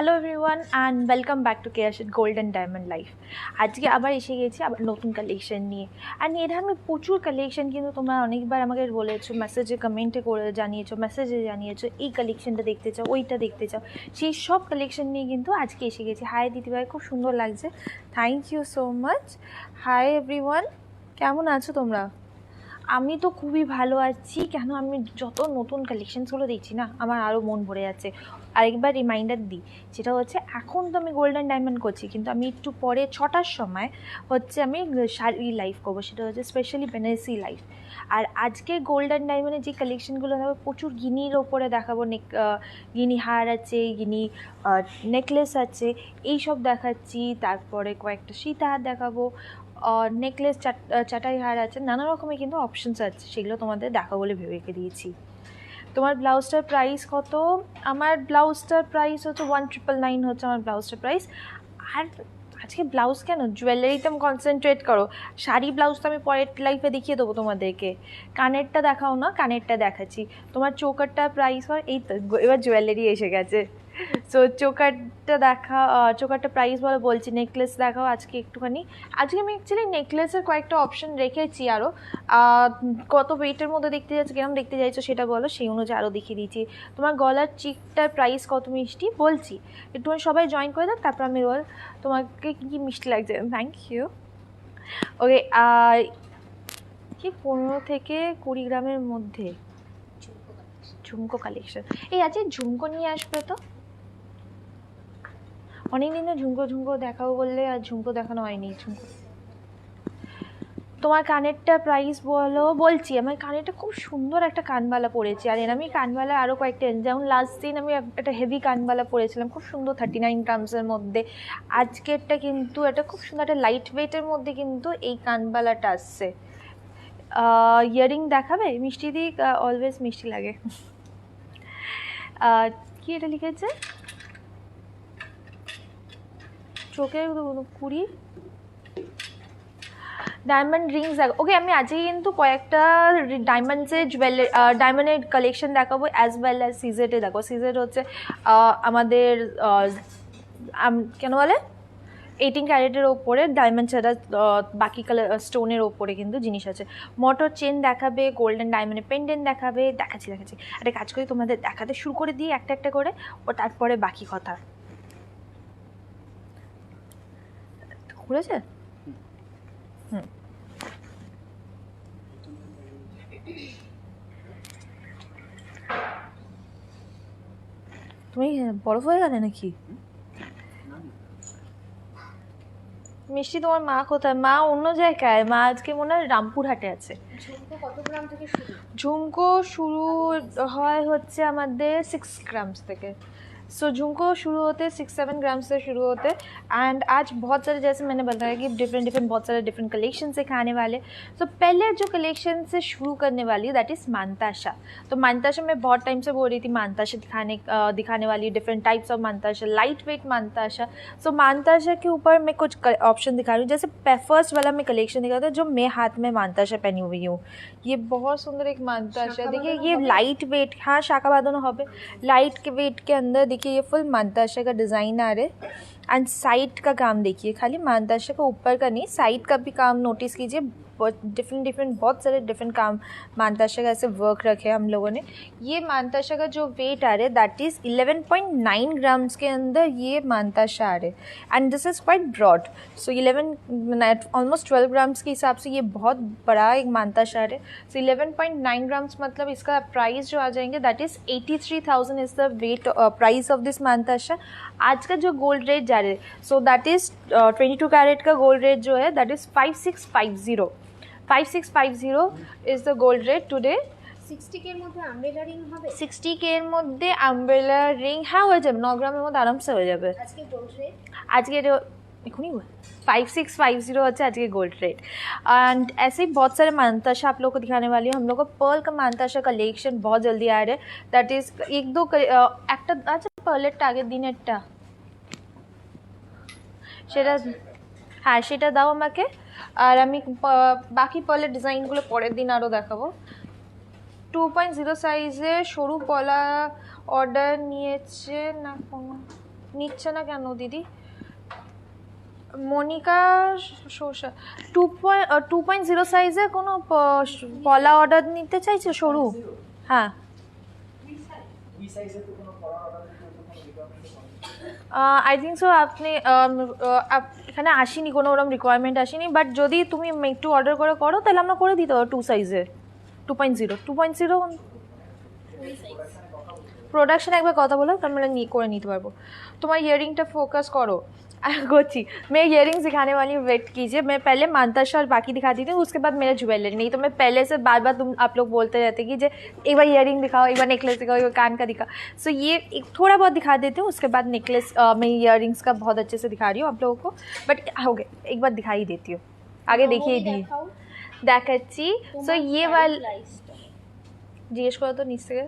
Hello everyone and welcome back to cherished gold and diamond life. আজকে আবার এসে গেছি আবার নতুন কালেকশন নিয়ে। অ্যান্ড এর আমি প্রচুর কালেকশন কিন্তু তোমরা অনেকবার আমাকে বলেছো, মেসেজে কমেন্টে করে জানিয়েছো, মেসেজে জানিয়েছো এই কালেকশনটা দেখতে চাও, ওইটা দেখতে চাও। সেই সব কালেকশন নিয়ে কিন্তু আজকে এসে গেছি। হাই দিদিভাই, খুব সুন্দর লাগছে, thank you so much. Hi everyone, কেমন আছো তোমরা? আমি তো খুবই ভালো আছি। কেন, আমি যত নতুন কালেকশনসগুলো দেখছি না, আমার আরও মন ভরে যাচ্ছে। আরেকবার রিমাইন্ডার দিই, যেটা হচ্ছে এখন তো আমি গোল্ডেন ডায়মন্ড করছি, কিন্তু আমি একটু পরে 6টার সময় হচ্ছে আমি শাড়ি লাইভ করবো, সেটা হচ্ছে স্পেশালি বেনারসি লাইভ। আর আজকে গোল্ডেন ডায়মন্ডের যে কালেকশনগুলো দেখাবো, প্রচুর গিনির ওপরে দেখাবো। গিনি হার আছে, গিনি নেকলেস আছে, এইসব দেখাচ্ছি। তারপরে কয়েকটা সীতাহার দেখাবো, নেকলেস, চাটাই হার আছে, নানা রকমের কিন্তু অপশানস আছে, সেগুলো তোমাদের দেখা বলে ভেবে রেখে দিয়েছি। তোমার ব্লাউজটার প্রাইস কত? আমার ব্লাউজটার প্রাইস হচ্ছে 1999 হচ্ছে আমার ব্লাউজটার প্রাইস। আর আজকে ব্লাউজ কেন, জুয়েলারিতে আমি কনসেন্ট্রেট করো। শাড়ি ব্লাউজ তো আমি পরের লাইফে দেখিয়ে দেবো তোমাদেরকে। কানেরটা দেখাও না, কানেরটা দেখাচ্ছি। তোমার চোকারটার প্রাইস হয়, এই তো এবার জুয়েলারি এসে গেছে। সো চোকারটা দেখা, চোকারটা প্রাইস বলছি। নেকলেস দেখাও আজকে একটুখানি। আজকে আমি অ্যাকচুয়ালি নেকলেসের কয়েকটা অপশন রেখেছি আরও। কত ওয়েটের মধ্যে দেখতে যাচ্ছ, কিরম দেখতে চাইছো সেটা বলো, সেই অনুযায়ী আরও দেখিয়ে দিয়েছি। তোমার গলার চিকটার প্রাইস কত মিষ্টি বলছি, একটু সবাই জয়েন করে দেখ, তারপর আমি বল তোমাকে কী কী মিষ্টি লাগছে। Thank you. ওকে, কি 15 থেকে 20 গ্রামের মধ্যে ঝুমকো কালেকশন। এই আজকে ঝুমকো নিয়ে আসবে তো, অনেক দিনে ঝুমকো দেখাবো বললে আর ঝুমকো দেখানো হয়নি। ঝুমকো, তোমার কানেরটা প্রাইস বলো বলছি। আমার কানেরটা খুব সুন্দর একটা কানবালা পরেছি, আর আমি কানবালা আরও কয়েকটা, যেমন লাস্ট দিন আমি একটা হেভি কানবালা পরেছিলাম, খুব সুন্দর 39 গ্রামসের মধ্যে। আজকেরটা কিন্তু এটা খুব সুন্দর একটা লাইট ওয়েটের মধ্যে কিন্তু এই কানবালাটা আসছে। ইয়ারিং দেখাবে? মিষ্টি দিক, অলওয়েজ মিষ্টি লাগে। কি এটা লিখেছে, চোখের 20 ডায়মন্ড রিংস। ওকে, আমি আজকে কিন্তু কয়েকটা ডায়মন্ডসের ডায়মন্ডের কালেকশন দেখাবো, অ্যাজ ওয়েল অ্যাজ সিজেটে দেখো। সিজেট হচ্ছে আমাদের কেন বলে 18 ক্যারেটের ওপরে ডায়মন্ড ছাড়া বাকি কালার স্টোনের ওপরে কিন্তু জিনিস আছে। মোটর চেন দেখাবে, গোল্ডেন ডায়মন্ডের পেন্ডেন্ট দেখাবে। দেখাচ্ছি একটা কাজ করি, তোমাদের দেখাতে শুরু করে দিই একটা একটা করে, ও তারপরে বাকি কথা। ঘুরেছে? হুম, তুমি বরফ হয়ে গেলে নাকি? মিষ্টি, তোমার মা কোথায়? মা অন্য জায়গায়, মা আজকে মনে হয় রামপুরহাটে আছে। ঝুমকো শুরু হয় হচ্ছে আমাদের 6 ग्राम्स থেকে। सो झुमको शुरू होते 6-7 ग्राम से शुरू होते। एंड आज बहुत सारे, जैसे मैंने बताया कि डिफरेंट बहुत सारे डिफरेंट कलेक्शन से खाने वाले। तो पहले जो कलेक्शन से शुरू करने वाली दैट इज़ मानताशा। तो मानताशा मैं बहुत टाइम से बोल रही थी, मानताशा दिखाने वाली डिफरेंट टाइप्स ऑफ मानताशा, लाइट वेट मानताशा। सो मानताशा के ऊपर मैं कुछ ऑप्शन दिखा रही हूँ। जैसे फर्स्ट वाला मैं कलेक्शन दिखा था, जो मैं हाथ में मानताशा पहनी हुई हूँ। ये बहुत सुंदर एक मानताशा, देखिए ये लाइट वेट, हाँ शाखा बांधना हो, लाइट के वेट के अंदर देखिए ये फुल मानताशा का डिज़ाइन आ रहा है। एंड साइड का काम देखिए, खाली मानताशा का ऊपर का नहीं, साइड का भी काम नोटिस कीजिए। डिफरेंट बहुत सारे डिफरेंट काम मानताशा का ऐसे वर्क रखे हम लोगों ने। ये मानताशा का जो वेट आ रहा है दैट इज़ 11.9 ग्राम्स के अंदर ये मानताशा आ रहे, and this is quite broad. So 11 almost 12 grams के हिसाब से ये बहुत बड़ा एक मानताशा आ रहा है। सो 11.9 ग्राम्स मतलब इसका प्राइस जो आ जाएंगे that is 83,000 is the weight price of this मानताशा। आज का जो गोल्ड रेट जा रहा है, सो दैट इज़ 22 कैरेट का गोल्ड रेट जो है that is 5650 is the gold rate today। 60K এর মধ্যে আমব্রেলা রিং হবে? 60K এর মধ্যে আমব্রেলা রিং, হ্যাঁ হয়ে যাবে, 9 গ্রামের মধ্যে আরামসে হয়ে যাবে। আজকে গোল্ড রেট, আজকে एखुनी हुआ 5650 होता है आज के गोल्ड रेट। एंड ऐसे ही बहुत सारे मानताशा आप लोग को दिखाने वाली हूँ। हम लोग को पर्ल का मानताशा कलेक्शन बहुत जल्दी आ रहा है, दैट इज़ एक दो একটা আচ্ছা পার্লেরটা আগের দিনেরটা সেটা, হ্যাঁ সেটা দাও আমাকে, আর আমি বাকি পলার ডিজাইনগুলো পরের দিন আরও দেখাবো। 2.0 সাইজে সরু পলা অর্ডার নিয়েছে না কোনো? নিচ্ছে না কেন দিদি? মনিকা সোশ্যাল 2.0 সাইজের কোনো পলা অর্ডার নিতে চাইছে সরু? হ্যাঁ আই থিঙ্ক সো আপনি এখানে আসেনি, কোনো ওরকম রিকোয়ারমেন্ট আসেনি, বাট যদি তুমি একটু অর্ডার করো তাহলে আমরা করে দিতে পারো 2 সাইজের 2.0 प्रोडक्शन एक बार कथा बोलो तब मैं করে নিতে পারবো। তোমার ইয়ারিংটা फोकस करो। गोची मैं इयरिंग्स दिखाने वाली हूँ, वेट कीजिए। मैं पहले मानताशा और बाकी दिखाती थी, उसके बाद मेरा ज्वेलरी। नहीं तो मैं पहले से बार बार तुम आप लोग बोलते रहते कि एक बार इयरिंग दिखाओ, एक बार नेकलेस दिखाओ, एक बार कान का दिखाओ। सो ये एक थोड़ा बहुत दिखा देती हूँ, उसके बाद नेकलेस मैं इयरिंग्स का बहुत अच्छे से दिखा रही हूँ आप लोगों को। बट हो गए, एक बार दिखा ही देती हूँ, आगे देखिए दी देखाচ্ছি। सो ये वाला জিজ্ঞেস করো তো নিচ থেকে।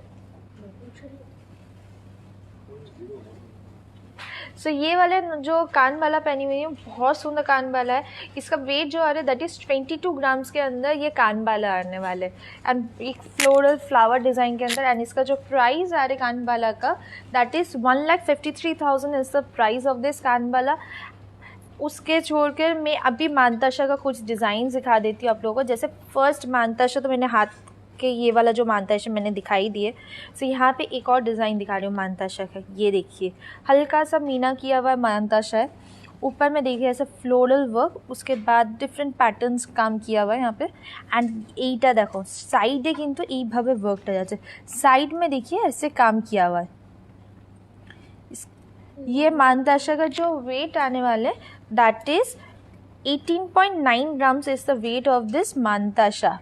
सो ये वाले जो कान वाला पहनी हुई है बहुत सुंदर कान वाला है। इसका वेट जो आ रहा है दैट इज़ 22 ग्राम्स के अंदर ये कान वाला आने वाले एंड एक फ्लोरल फ्लावर डिज़ाइन के अंदर। एंड इसका जो प्राइस आ रहा है कान वाला का that is 1,53,000 is the price of this कान वाला। उसके छोड़कर मैं अभी मानताशा का कुछ डिज़ाइन दिखा देती हूँ आप लोगों को। जैसे फर्स्ट मानताशा तो मैंने हाथ के ये वाला जो मानताशा मैंने दिखाई दिए। सो यहाँ पे एक और डिज़ाइन दिखा रही हूँ मानताशा का। ये देखिए हल्का सा मीना किया हुआ मानताशा है, ऊपर में देखिए ऐसे फ्लोरल वर्क, उसके बाद डिफरेंट पैटर्न्स काम किया हुआ है यहाँ पे। एंड এইটা देखो साइडे किन्तु এইভাবে वर्कটা যাচ্ছে, साइड में देखिए ऐसे काम किया हुआ है। ये मानताशा का जो वेट आने वाले that is 18.9 grams is the weight of this मानताशा।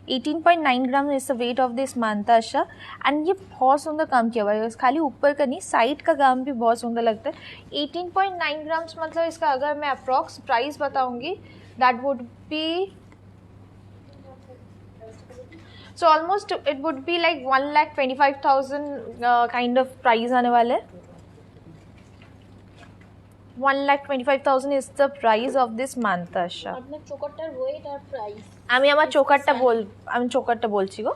18.9 gram is the weight of this मानताशा। एंड ये बहुत सुंदर काम किया हुआ है, खाली ऊपर का नहीं साइड का काम भी बहुत सुंदर लगता है। 18.9 ग्राम्स मतलब इसका अगर मैं अप्रॉक्स प्राइस बताऊंगी that would B so almost it would be like 1,25,000 kind of price आने वाले। 1,25,000 is the price of this मानताशा। আপনার চোকারটার ওয়েট আর প্রাইস আমি আমার চোকারটা বলছি গো।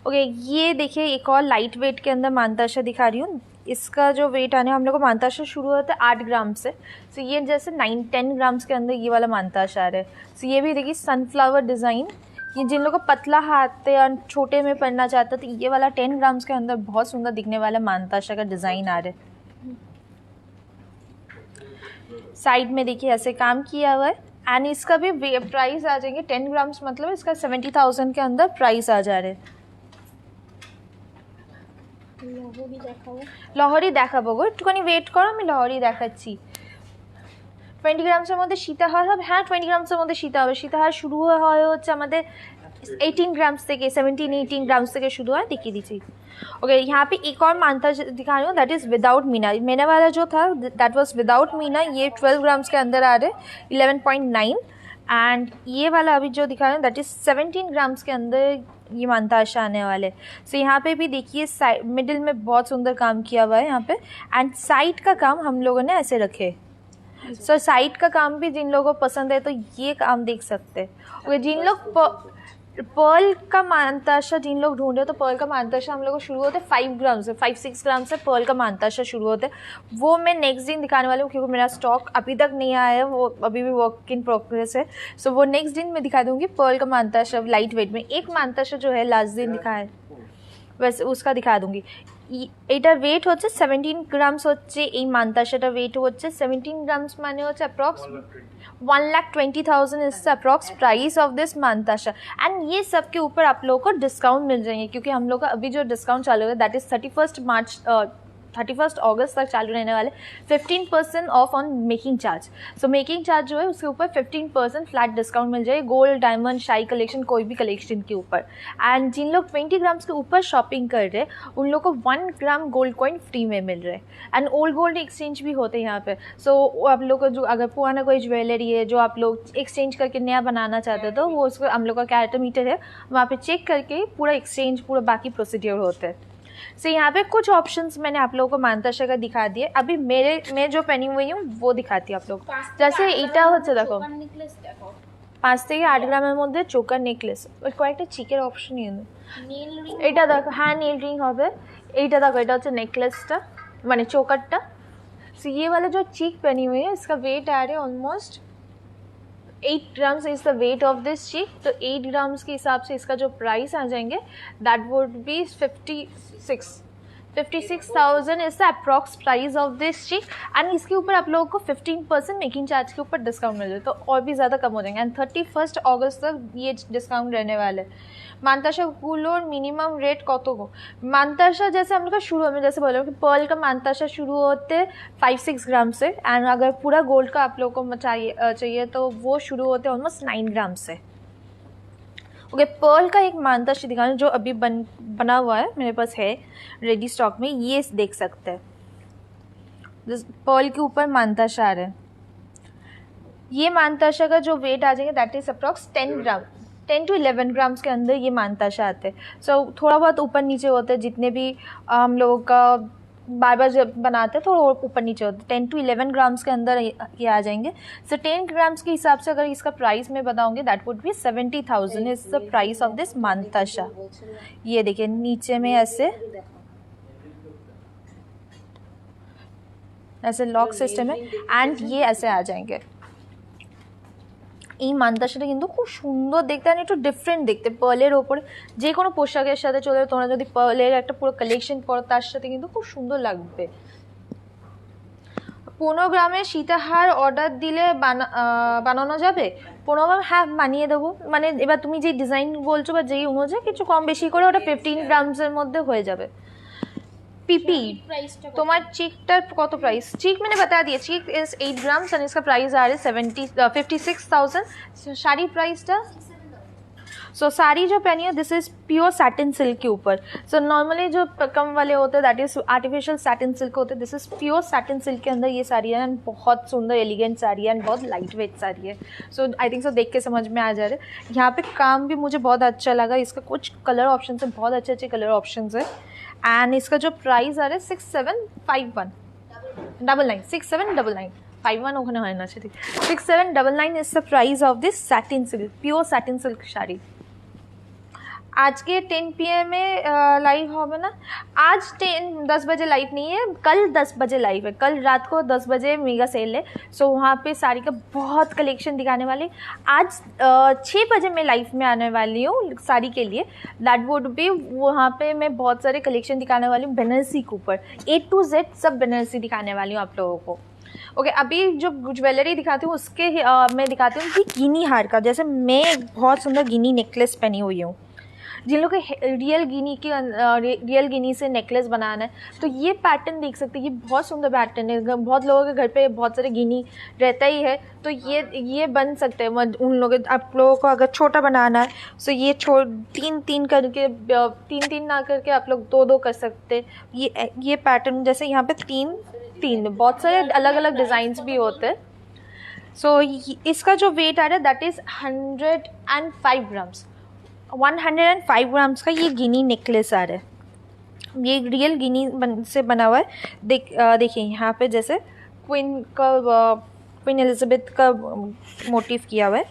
ओके ये देखिए एक और लाइट वेट के अंदर मानताशा दिखा रही हूँ। इसका जो वेट आने हम लोग को मानताशा शुरू होता है 8 ग्राम से। सो ये जैसे 9-10 ग्राम्स के अंदर ये वाला मानताशा आ रहा है। सो ये भी देखिए सनफ्लावर डिज़ाइन, ये जिन लोगों को पतला हाथ या छोटे में पहनना चाहता तो ये वाला 10 ग्राम्स के अंदर बहुत सुंदर दिखने वाला मानताशा का डिज़ाइन आ रहा है। साइड में देखिए ऐसे काम किया हुआ है। एंड इसका भी प्राइस आ जाएंगे 10 ग्राम्स मतलब इसका 70,000 के अंदर प्राइस आ जा रहे हैं। লহরি দেখাবো গো, একটুখানি ওয়েট করো, আমি লহরি দেখাচ্ছি। 20 গ্রামসের মধ্যে সীতাহার হবে। হ্যাঁ 20 গ্রামসের মধ্যে সীতা হবে। সীতাহার শুরু হয় হচ্ছে আমাদের 18 ग्राम्स থেকে 17-18 ग्राम्स থেকে शुरू है, दिखी दीजिए। ओके यहाँ पे एक और मानताशा दिखा रही हूँ that is without Meena. Meena वाला जो था दैट वाज विदाउट मीना, ये 12 ग्राम्स के अंदर आ रहे 11.9। एंड ये वाला अभी जो दिखा रहे हैं दैट इज़ 17 ग्राम्स के अंदर ये मानताशा आने वाले। सो यहाँ पे भी देखिए साइड मिडिल में बहुत सुंदर काम किया हुआ है यहाँ पे। एंड साइड का काम हम लोगों ने ऐसे रखे। सो साइड का काम भी जिन लोगों को पसंद है तो ये काम देख सकते हैं। ओके जिन लोग पर्ल का मानताशा जिन लोग ढूंढ रहे हो तो पर्ल का मानताशा हम लोग को शुरू होते 5 ग्राम से 5-6 ग्राम से पर्ल का मानताशा शुरू होते। वो मैं नेक्स्ट दिन दिखाने वाली हूँ क्योंकि मेरा स्टॉक अभी तक नहीं आया है, वो अभी भी वर्क इन प्रोग्रेस है। सो वो नेक्स्ट दिन मैं दिखा दूँगी पर्ल का मानताशा लाइट वेट में। एक मानताशा जो है लास्ट दिन दिखाया है वैसे उसका दिखा दूँगी। এটার ওয়েট হচ্ছে 17 গ্রামস হচ্ছে এই মানতাশাটার ওয়েট হচ্ছে 17 গ্রামস মানে হচ্ছে approx 1,20,000 is approx price of this मानताशा। एंड ये सब के ऊपर आप लोगों को डिस्काउंट मिल जाएंगे क्योंकि हम लोग का अभी जो डिस्काउंट चालू है दैट इज़ 31 अगस्त तक चालू रहने वाले। 15% off on making charge. So making charge जो है उसके ऊपर 15% फ्लैट डिस्काउंट मिल जाएगा गोल्ड डायमंड शाही कलेक्शन कोई भी कलेक्शन के ऊपर। एंड जिन लोग 20 ग्राम्स के ऊपर शॉपिंग कर रहे हैं उन लोग को 1 ग्राम गोल्ड कॉइन फ्री में मिल रहे हैं। एंड ओल्ड गोल्ड एक्सचेंज भी होते हैं यहाँ पे। सो आप लोग को जो अगर पुराना कोई ज्वेलरी है जो आप लोग एक्सचेंज करके नया बनाना चाहते हो तो वो उसको हम लोग का कैरेक्टर मीटर है वहाँ पे चेक करके पूरा एक्सचेंज पूरा बाकी प्रोसीड्योर होता है। सो यहाँ पे कुछ ऑप्शंस मैंने आप लोगों को मानताशा का दिखा दिए। अभी मैं जो पहनी हुई हूँ वो दिखाती हूँ आप लोग। जैसे এটা হচ্ছে দেখো 5 থেকে 8 গ্রামের মধ্যে চোকার নেকলেস ওই কয়েকটা চিকের অপশনই এটা দেখো। হ্যাঁ নীল রিং হবে। এইটা দেখো এটা হচ্ছে নেকলেসটা মানে চোকারটা सो ये वाला जो चीक बनी हुई है इसका वेट आ रहा है almost 8 grams is the weight of this चीक. तो 8 ग्राम्स के हिसाब से इसका जो प्राइस आ जाएंगे that would B 56,000 is the approx price of this cheek. And इसके ऊपर आप लोगों को 15% मेकिंग चार्ज के ऊपर डिस्काउंट मिल जाए तो और भी ज़्यादा कम हो जाएंगे. एंड 31 अगस्त तक ये डिस्काउंट रहने वाले हैं. मानताशाগুলোর मिनिमम रेट কত गो मानताशा जैसे हम लोग का शुरू में जैसे बोले कि पर्ल का मानताशा शुरू होते 5-6 ग्राम से. एंड अगर पूरा गोल्ड का आप लोगों को चाहिए तो वो शुरू होते ऑलमोस्ट 9 ग्राम से. ओके पर्ल का एक मानताशा दिखाना जो अभी बना हुआ है मेरे पास है रेडी स्टॉक में. ये देख सकते हैं पर्ल के ऊपर मानताशा आ रहा है. ये मानताशा का जो वेट आ जाएंगे that is approx 10 to 11 grams के अंदर ये मानताशा आते हैं. सो थोड़ा बहुत ऊपर नीचे होते हैं जितने भी हम लोगों का बार बार जब बनाते हैं थोड़ा ऊपर नीचे होते हैं. 10 to 11 ग्राम्स के अंदर ये आ जाएंगे. सो 10 ग्राम्स के हिसाब से अगर इसका प्राइस मैं बताऊंगी that would be 70,000 is the price of this मानताशा. ये देखिए नीचे में ऐसे लॉक सिस्टम है एंड ये ऐसे आ जाएंगे. এই মানতাশাটা কিন্তু খুব সুন্দর দেখতে আর একটু ডিফারেন্ট দেখতে পার্লের ওপরে যে কোনো পোশাকের সাথে চলে তোমরা যদি পার্লের একটা পুরো কালেকশন পরো তার সাথে কিন্তু খুব সুন্দর লাগবে. 15 গ্রামের সীতাহার অর্ডার দিলে বানানো যাবে? 15 গ্রাম হ্যাঁ বানিয়ে দেবো. মানে এবার তুমি যে ডিজাইন বলছো বা যেই অনুযায়ী কিছু কম বেশি করে ওটা 15 গ্রামসের মধ্যে হয়ে যাবে. पीपी तुम्हार चीकटार कत प्राइस? चीक मैंने बता दिया चीक इज 8 ग्राम्स एंड इसका प्राइस आ रहा है 56,000. साड़ी प्राइसटा सो साड़ी जो पहनी है this is pure satin silk के ऊपर. सो नॉर्मली जो कम वाले होते हैं that is artificial satin silk होते हैं. This is pure satin silk के अंदर ये साड़ी है एंड बहुत सुंदर एलिगेंट साड़ी है एंड बहुत लाइट वेट साड़ी है. सो आई थिंक सो देख के समझ में आ जा रहा है. यहाँ पे काम भी मुझे बहुत अच्छा लगा. इसका कुछ कलर ऑप्शन है बहुत अच्छे अच्छे कलर ऑप्शन है. एंड इसका जो प्राइस आ रहा है 6751 ওখানে হয় না সেটি 6799 is the price of this satin silk pure satin silk sari. आज के 10 PM में लाइव होगा ना. आज 10 बजे लाइव नहीं है, कल 10 बजे लाइव है. कल रात को 10 बजे मेगा सेल है. सो वहाँ पे साड़ी का बहुत कलेक्शन दिखाने वाली. आज 6 बजे मैं लाइव में आने वाली हूँ साड़ी के लिए. दैट वुड बी वहाँ पे मैं बहुत सारे कलेक्शन दिखाने वाली हूँ बनारसी के ऊपर A to Z सब बनारसी दिखाने वाली हूँ आप लोगों को. ओके अभी जो ज्वेलरी दिखाती हूँ उसके मैं दिखाती हूँ कि गिनी हार का. जैसे मैं बहुत सुंदर गिनी नेकलेस पहनी हुई हूँ. जिन लोग के रियल गिनी से नेकलेस बनाना है तो ये पैटर्न देख सकते हैं. ये बहुत सुंदर पैटर्न है. बहुत लोगों के घर पे बहुत सारे गिनी रहता ही है तो ये बन सकते हैं. उन लोगों आप लोगों को अगर छोटा बनाना है तो ये तीन करके तीन ना करके आप लोग दो कर सकते हैं. ये पैटर्न जैसे यहाँ पे तीन बहुत सारे अलग अलग डिज़ाइंस भी होते हैं. सो इसका जो वेट आ रहा है दैट इज़ 105 ग्राम्स. 105 ग्राम्स का ये गिनी नेकलेस आ रहा है. ये रियल गिनी से बना हुआ है. देखिए यहाँ पे जैसे क्वीन एलिजाबेथ का मोटिव किया हुआ है.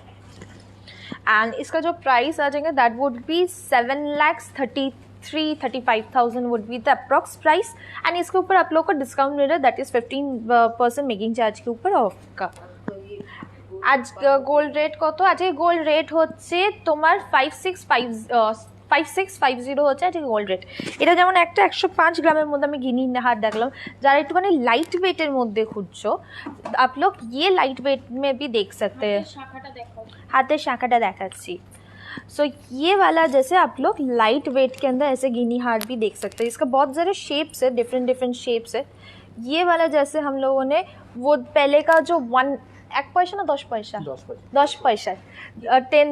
एंड इसका जो प्राइस आ जाएगा that would B 7,33,35,000 would be the approx price. And इसके ऊपर आप लोग को डिस्काउंट मिल रहा है दैट इज़ 15% मेकिंग चार्ज के ऊपर ऑफ का. आज गोल्ड रेट कत आज गोल्ड रेट হচ্ছে তোমার 5650 হচ্ছে আজকে গোল্ড রেট. এটা যেমন একটা 105 গ্রামের মধ্যে আমি গিনি হার দেখলাম. যারা একটুখানি লাইট वेटेर মধ্যে খুঁজছো आप लोग ये लाइट वेट में भी देख सकते हैं. हाथेर शाखाटा देखाচ্ছি. सो ये वाला जैसे आप लोग लाइट वेट के अंदर ऐसे गिनी हार भी देख सकते हैं. इसका बहुत सारे शेप्स है डिफरेंट शेप्स है. ये वाला जैसे हम लोगों ने वो पहले का जो 1 पैसा ना 10 पैसा 10 पैसा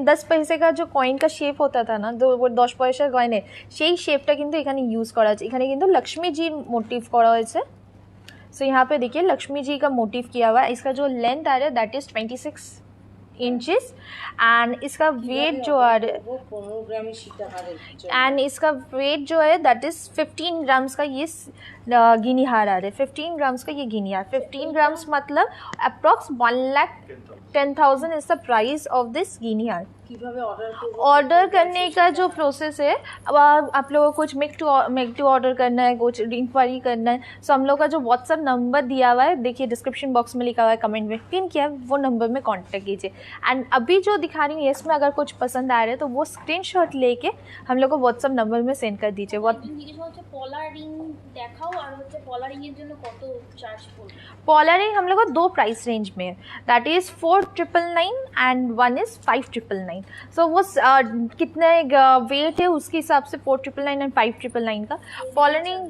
10 पैसे का जो कॉइन का शेप होता था ना वो 10 पैसा कॉइने সেই শেপটা কিন্তু এখানে यूज़ করা আছে. এখানে কিন্তু लक्ष्मी जी मोटिव करा হয়েছে. सो यहाँ पे देखिए लक्ष्मी जी का मोटिव किया हुआ है. इसका जो लेंथ आ रहा है दैट इज़ 26 इंचेस एंड इसका वेट जो आ रहा है एंड इसका वेट जो है दैट इज़ 15 ग्राम्स का. ये गिनी हार आ रहे, 15 ग्राम्स का ये गिनी हार। 15 ग्राम्स मतलब approx 1,10,000 is the price of this guinea हार। ऑर्डर करने का जो प्रोसेस है, अब आप लोगों को कुछ मेक टू ऑर्डर करना है, कुछ इंक्वायरी करना है, सो हम लोग का जो व्हाट्सअप नंबर दिया हुआ है, देखिए डिस्क्रिप्शन बॉक्स में लिखा हुआ है, कमेंट में पिन किया है, वो नंबर में कांटेक्ट कीजिए। एंड अभी जो दिखा रही हूँ इसमें अगर कुछ पसंद आ रहा है तो वो स्क्रीनशॉट लेके हम लोग को व्हाट्सअप नंबर में सेंड कर दीजिए। পলার রিং দেখাও, আর হচ্ছে পলার রিং এর জন্য কত চার্জ পড়বে? पॉलर रिंग हम लोग को 2 प्राइस रेंज में है, दैट इज़ 4,999 एंड 1 इज़ 5,999। सो वो कितने वेट है उसके हिसाब से 4,999 एंड 5,999 का पॉलर रिंग।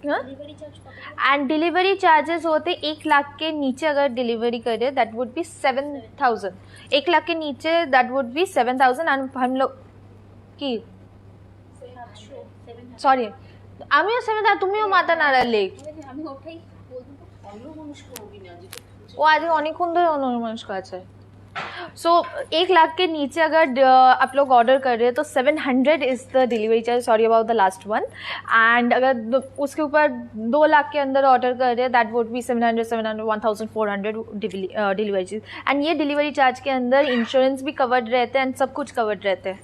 ডেলিভারি চার্জ কত? एंड डिलीवरी चार्जेस होते 1 लाख के नीचे अगर डिलीवरी करे दैट वुड बी 7,000। 1 लाख के नीचे दैट वुड बी 7,000। एंड हम लोग की 700 সরি আমিও 7,000, তুমিও মাথা নাড়ালে। আমি ওঠাই বলবো অন্যমনস্ক হবি না, যেটা ও আজকে অনেকক্ষণ ধরে অন্যমনস্ক আছে। सो 1 लाख के नीचे अगर आप लोग ऑर्डर कर रहे हैं तो 700 is the delivery charge, sorry about the last one. And अगर उसके ऊपर 2 लाख के अंदर ऑर्डर कर रहे हैं that would B 700 1,400 delivery charge. And ये डिलीवरी चार्ज के अंदर इंश्योरेंस भी कवर्ड रहते हैं एंड सब कुछ कवर्ड रहते हैं।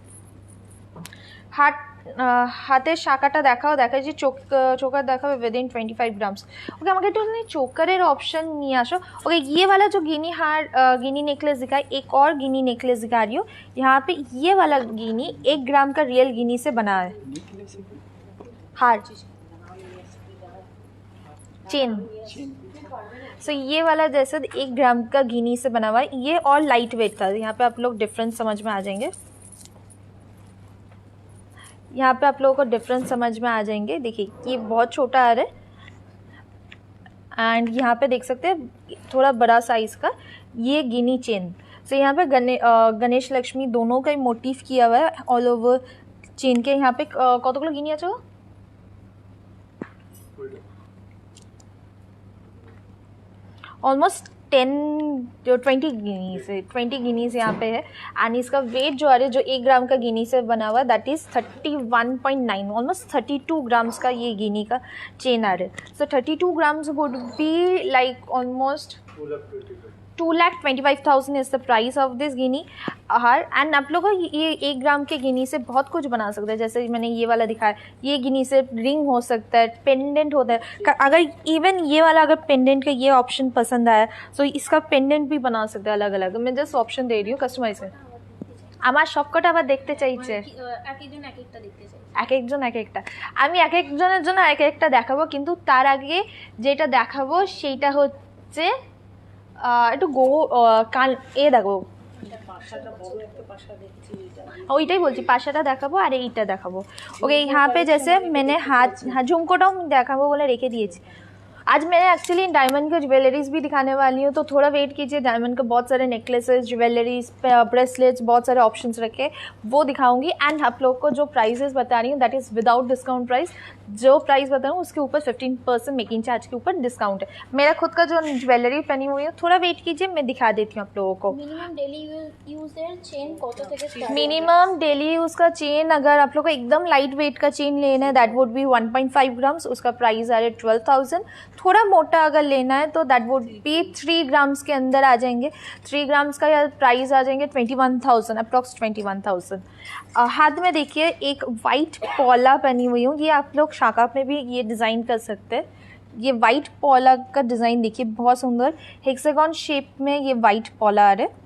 হাতের শাখাটা দেখাও, দেখায় যে चोकर দেখাবে विदिन 25 ग्राम्स। ओके আমাকে একটু चोकरेर ऑप्शन नहीं आसो। ओके ये वाला जो गिनी हार गिनी नेकलेस दिखा है, एक और गिनी नेकलेस दिखा रही हो यहाँ पे। ये वाला गिनी 1 ग्राम का रियल गिनी से बना है हार, चेन। सो ये वाला जैसे 1 ग्राम का गिनी से बना हुआ है, ये और लाइट वेट का। यहाँ पे आप लोग डिफरेंस समझ में आ जाएंगे, यहाँ पे आप लोगों को डिफरेंस समझ में आ जाएंगे। देखिए ये बहुत छोटा हार है एंड यहाँ पे देख सकते हैं थोड़ा बड़ा साइज़ का ये गिनी चेन। सो यहाँ पे गणेश लक्ष्मी दोनों का ही मोटिव किया हुआ है ऑल ओवर चेन के। यहाँ पे कतगुलो गिनी আছে ऑलमोस्ट 20 गिनीज है, 20 गिनीज यहाँ पे है। एंड इसका वेट जो आ रहा है जो 1 ग्राम का गिनी से बना हुआ है दैट इज़ 31.9, ऑलमोस्ट 32 ग्राम्स का ये गिनी का चेन आ रहा है। So 32 grams would be like almost 2,25,000 is the price of this guinea हार। एंड आप लोग ये 1 ग्राम के गिनी से बहुत कुछ बना सकते हैं, जैसे मैंने ये वाला दिखाया, ये गिनी से रिंग हो सकता है, पेंडेंट होता है। अगर इवन ये वाला अगर पेंडेंट का ये ऑप्शन पसंद आया तो इसका पेंडेंट भी बना सकते हैं अलग अलग। मैं जस्ट ऑप्शन दे रही हूँ कस्टमाइज में। আমার সবকটা আবার দেখতে চাইছে, একজন এক একটা দেখতে চাই, এক একজন এক একটা। আমি এক একজনের জন্য এক একটা দেখাবো, কিন্তু তার আগে যেটা দেখাবো সেইটা হচ্ছে একটু কান দেখো, ওইটাই বলছি পাশাটা দেখাবো আর এইটা দেখাবো। ওকে यहाँ पे जैसे मैंने हाथ झुमकोटाও দেখাবো বলে রেখে দিয়েছি। आज मैं एक्चुअली डायमंड के ज्वेलरीज भी दिखाने वाली हूँ, तो थोड़ा वेट कीजिए। डायमंड के बहुत सारे नेकलेसेस, ज्वेलरीज, ब्रेसलेट्स, बहुत सारे ऑप्शंस रखे वो दिखाऊंगी। एंड आप लोग को जो प्राइसेस बता रही हूँ that is without discount price. जो प्राइस बता रहा हूँ उसके ऊपर 15% मेकिंग चार्ज के ऊपर डिस्काउंट है। मेरा खुद का जो ज्वेलरी पहनी हुई है, थोड़ा वेट कीजिए मैं दिखा देती हूँ आप लोगों को। মিনিমাম ডেইলি ইউজের চেন কত থেকে স্টার্ট? मिनिमम डेली यूज़ का चेन अगर आप लोग को एकदम लाइट वेट का चेन लेना है दैट वुड बी 1.5 ग्राम्स, उसका प्राइस आ रहा है 12,000। थोड़ा मोटा अगर लेना है तो दैट वुड बी 3 ग्राम्स के अंदर आ जाएंगे। 3 ग्राम्स का या प्राइस आ जाएंगे 21,000, अप्रॉक्स 21,000। हाथ में देखिए एक वाइट पॉला पहनी हुई हूँ, ये आप लोग शाखा में भी ये डिज़ाइन कर सकते हैं। ये वाइट पॉला का डिज़ाइन देखिए बहुत सुंदर, हेक्सागन शेप में ये वाइट पॉला आ रहा है।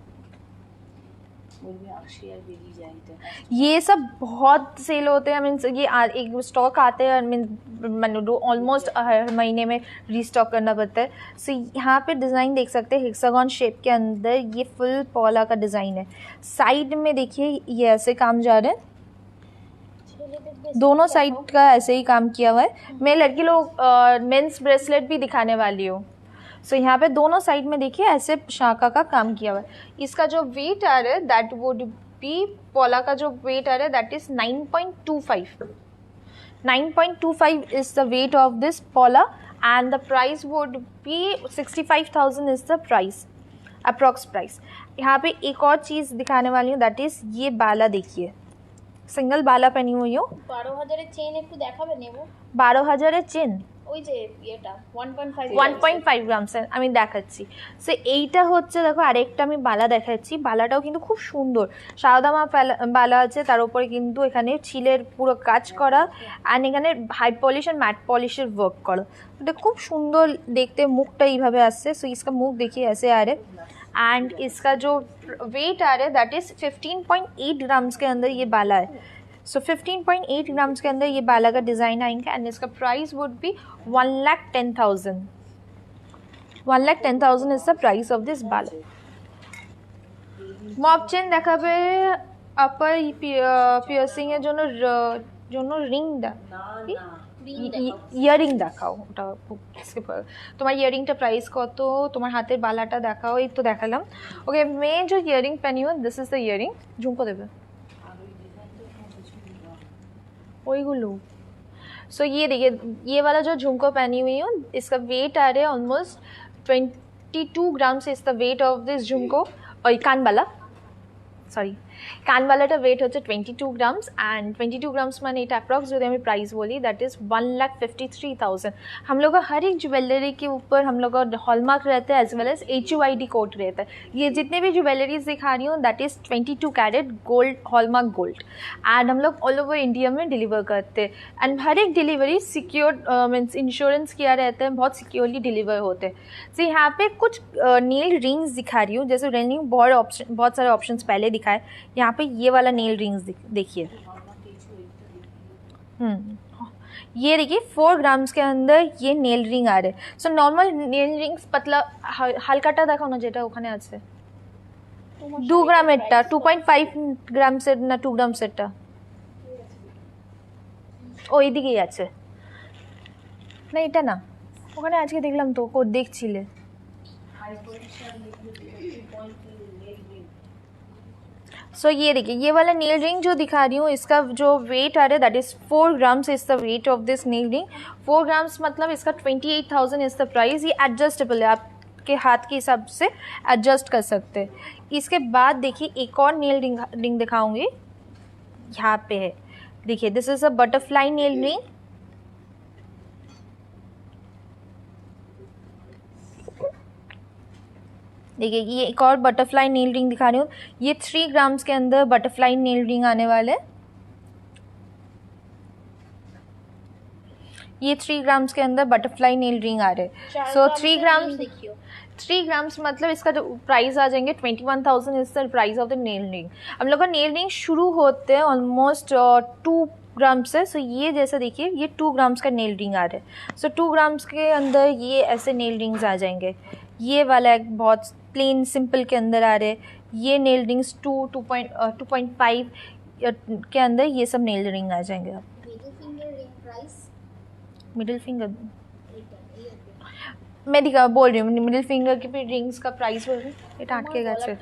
ये सब बहुत सेल होते हैं, मीन्स ये एक स्टॉक आते हैं, मीन ऑलमोस्ट हर महीने में रीस्टॉक करना पड़ता है। सो यहाँ पे डिज़ाइन देख सकते हैं हेक्सागन शेप के अंदर ये फुल पॉला का डिज़ाइन है। साइड में देखिए ये ऐसे काम जा रहे हैं, दोनों साइड का ऐसे ही काम किया हुआ है। मैं लड़की लोग मेंस ब्रेसलेट भी दिखाने वाली हूँ। सो यहाँ पे दोनों साइड में देखिए ऐसे शाखा का काम किया हुआ है। इसका जो वेट आ रहा है दैट वुड बी, पॉला का जो वेट आ रहा है that is 9.25। 9.25 is the weight of this पॉला and the price would B 65,000 is the price, approx price. यहाँ पे एक और चीज़ दिखाने वाली हूँ दैट इज़ ये बाला देखिए, सिंगल बाला पहनी हुई हूँ। 12,000 চেন একটু দেখাবেন নেব? 12,000 চেন ওই যে এটা 1.5 1.5 গ্রামসের আমি দেখাচ্ছি। সো এইটা হচ্ছে দেখো আরেকটা আমি বালা দেখাচ্ছি, বালাটাও কিন্তু খুব সুন্দর সাদামা বালা আছে, তার উপরে কিন্তু এখানে চিলের পুরো কাজ করা অ্যান্ড এখানে হাই পলিশ আর ম্যাট পলিশের ওয়ার্ক করা, এটা খুব সুন্দর দেখতে, মুখটা এইভাবে আসছে। সো इसका মুখ देखिए ऐसे आ रहे एंड इसका जो वेट आ रहा है दैट इज 15.8 ग्राम्स के अंदर ये बाला है। सो 15.8 ग्राम्स के अंदर ये बाला का डिज़ाइन आएंगे एंड इसका price would be 1,10,000। 1,10,000 is the price of this बाला। মপ চেন দেখাবে আপার পিয়ার্সিংয়ের জন্য রিংটা ইয়ারিং দেখাও, ওটা তোমার ইয়ারিংটা প্রাইস কত, তোমার হাতের বালাটা দেখাও। এই তো দেখালাম। ওকে मैं जो ইয়ারিং पहनी हूँ दिस इज द ইয়ারিং, ঝুমকো দেবে ওইগুলো। सो ये देखिए ये वाला जो झुमको पहनी हुई हूँ इसका वेट आ रहा है ऑलमोस्ट 22 ग्राम से is the weight of this झुमको। और कान वाला सॉरी कान वालाटा वेट होচ্ছে 22 ग्राम्स एंड 22 ग्राम्स মানে এটা अप्रॉक्स যদি আমি प्राइस बोली दैट इज़ 1,53,000। हम लोग का हर एक ज्वेलरी के ऊपर हम लोग का हॉलमार्क रहता है as well as HUID code रहता है। ये जितने भी ज्वेलरीज दिखा रही हूँ that is 22 carat gold hallmark gold and हम लोग ऑल ओवर इंडिया में डिलीवर करते हैं एंड हर एक डिलीवरी सिक्योर मीन्स इंश्योरेंस किया रहता है, बहुत सिक्योरली डिलीवर होते हैं। तो यहाँ पे कुछ नेल रिंग्स दिखा रही हूँ, जैसे रिंग बहुत सारे ऑप्शंस पहले दिखाए। यहाँ पे ये वाला नेल रिंग्स देखिए, ये देखिए 4 ग्राम्स के अंदर ये नेल रिंग आ रहे। सो नॉर्मल नेल रिंग्स पतला হালকাটা দেখো না যেটা ওখানে আছে 2 গ্রামেরটা 2.5 গ্রামসের না 2 গ্রামসেরটা ওই দিকেই আছে না, এটা না ওখানে আজকে দেখলাম তো দেখছিলে। सो ये देखिए ये वाला नेल रिंग जो दिखा रही हूँ इसका जो वेट आ रहा है that is 4 grams is the weight of this nail ring. 4 grams मतलब इसका 28,000 इज़ द प्राइस। ये एडजस्टेबल है, आपके हाथ के हिसाब से एडजस्ट कर सकते हैं। इसके बाद देखिए एक और नेल रिंग दिखाऊंगी, यहाँ पे है देखिए this is a butterfly nail ring. देखिए ये एक और बटरफ्लाई नेल रिंग दिखा रही हूँ, ये 3 ग्राम्स के अंदर बटरफ्लाई नेल रिंग आने वाले। ये 3 ग्राम्स के अंदर बटरफ्लाई नेल रिंग आ रहे। सो 3 ग्राम्स मतलब इसका जो प्राइस आ जाएंगे 21,000 is the price of the nail ring. हम लोग का नेल रिंग शुरू होते हैं ऑलमोस्ट 2 ग्राम्स से। सो ये जैसा देखिए ये 2 ग्राम्स का नेल रिंग आ रहा है। सो 2 ग्राम्स के अंदर ये ऐसे नेल रिंग्स आ जाएंगे। ये वाला एक बहुत प्लेन सिंपल के अंदर आ रहे, ये नेल रिंग्स 2.5 के अंदर ये सब नेल रिंग आ जाएंगे। मिडिल फिंगर मैं बोल रही हूँ मिडिल फिंगर के भी रिंग्स का प्राइस बोल रही हूँ, এটা আটকে গেছে।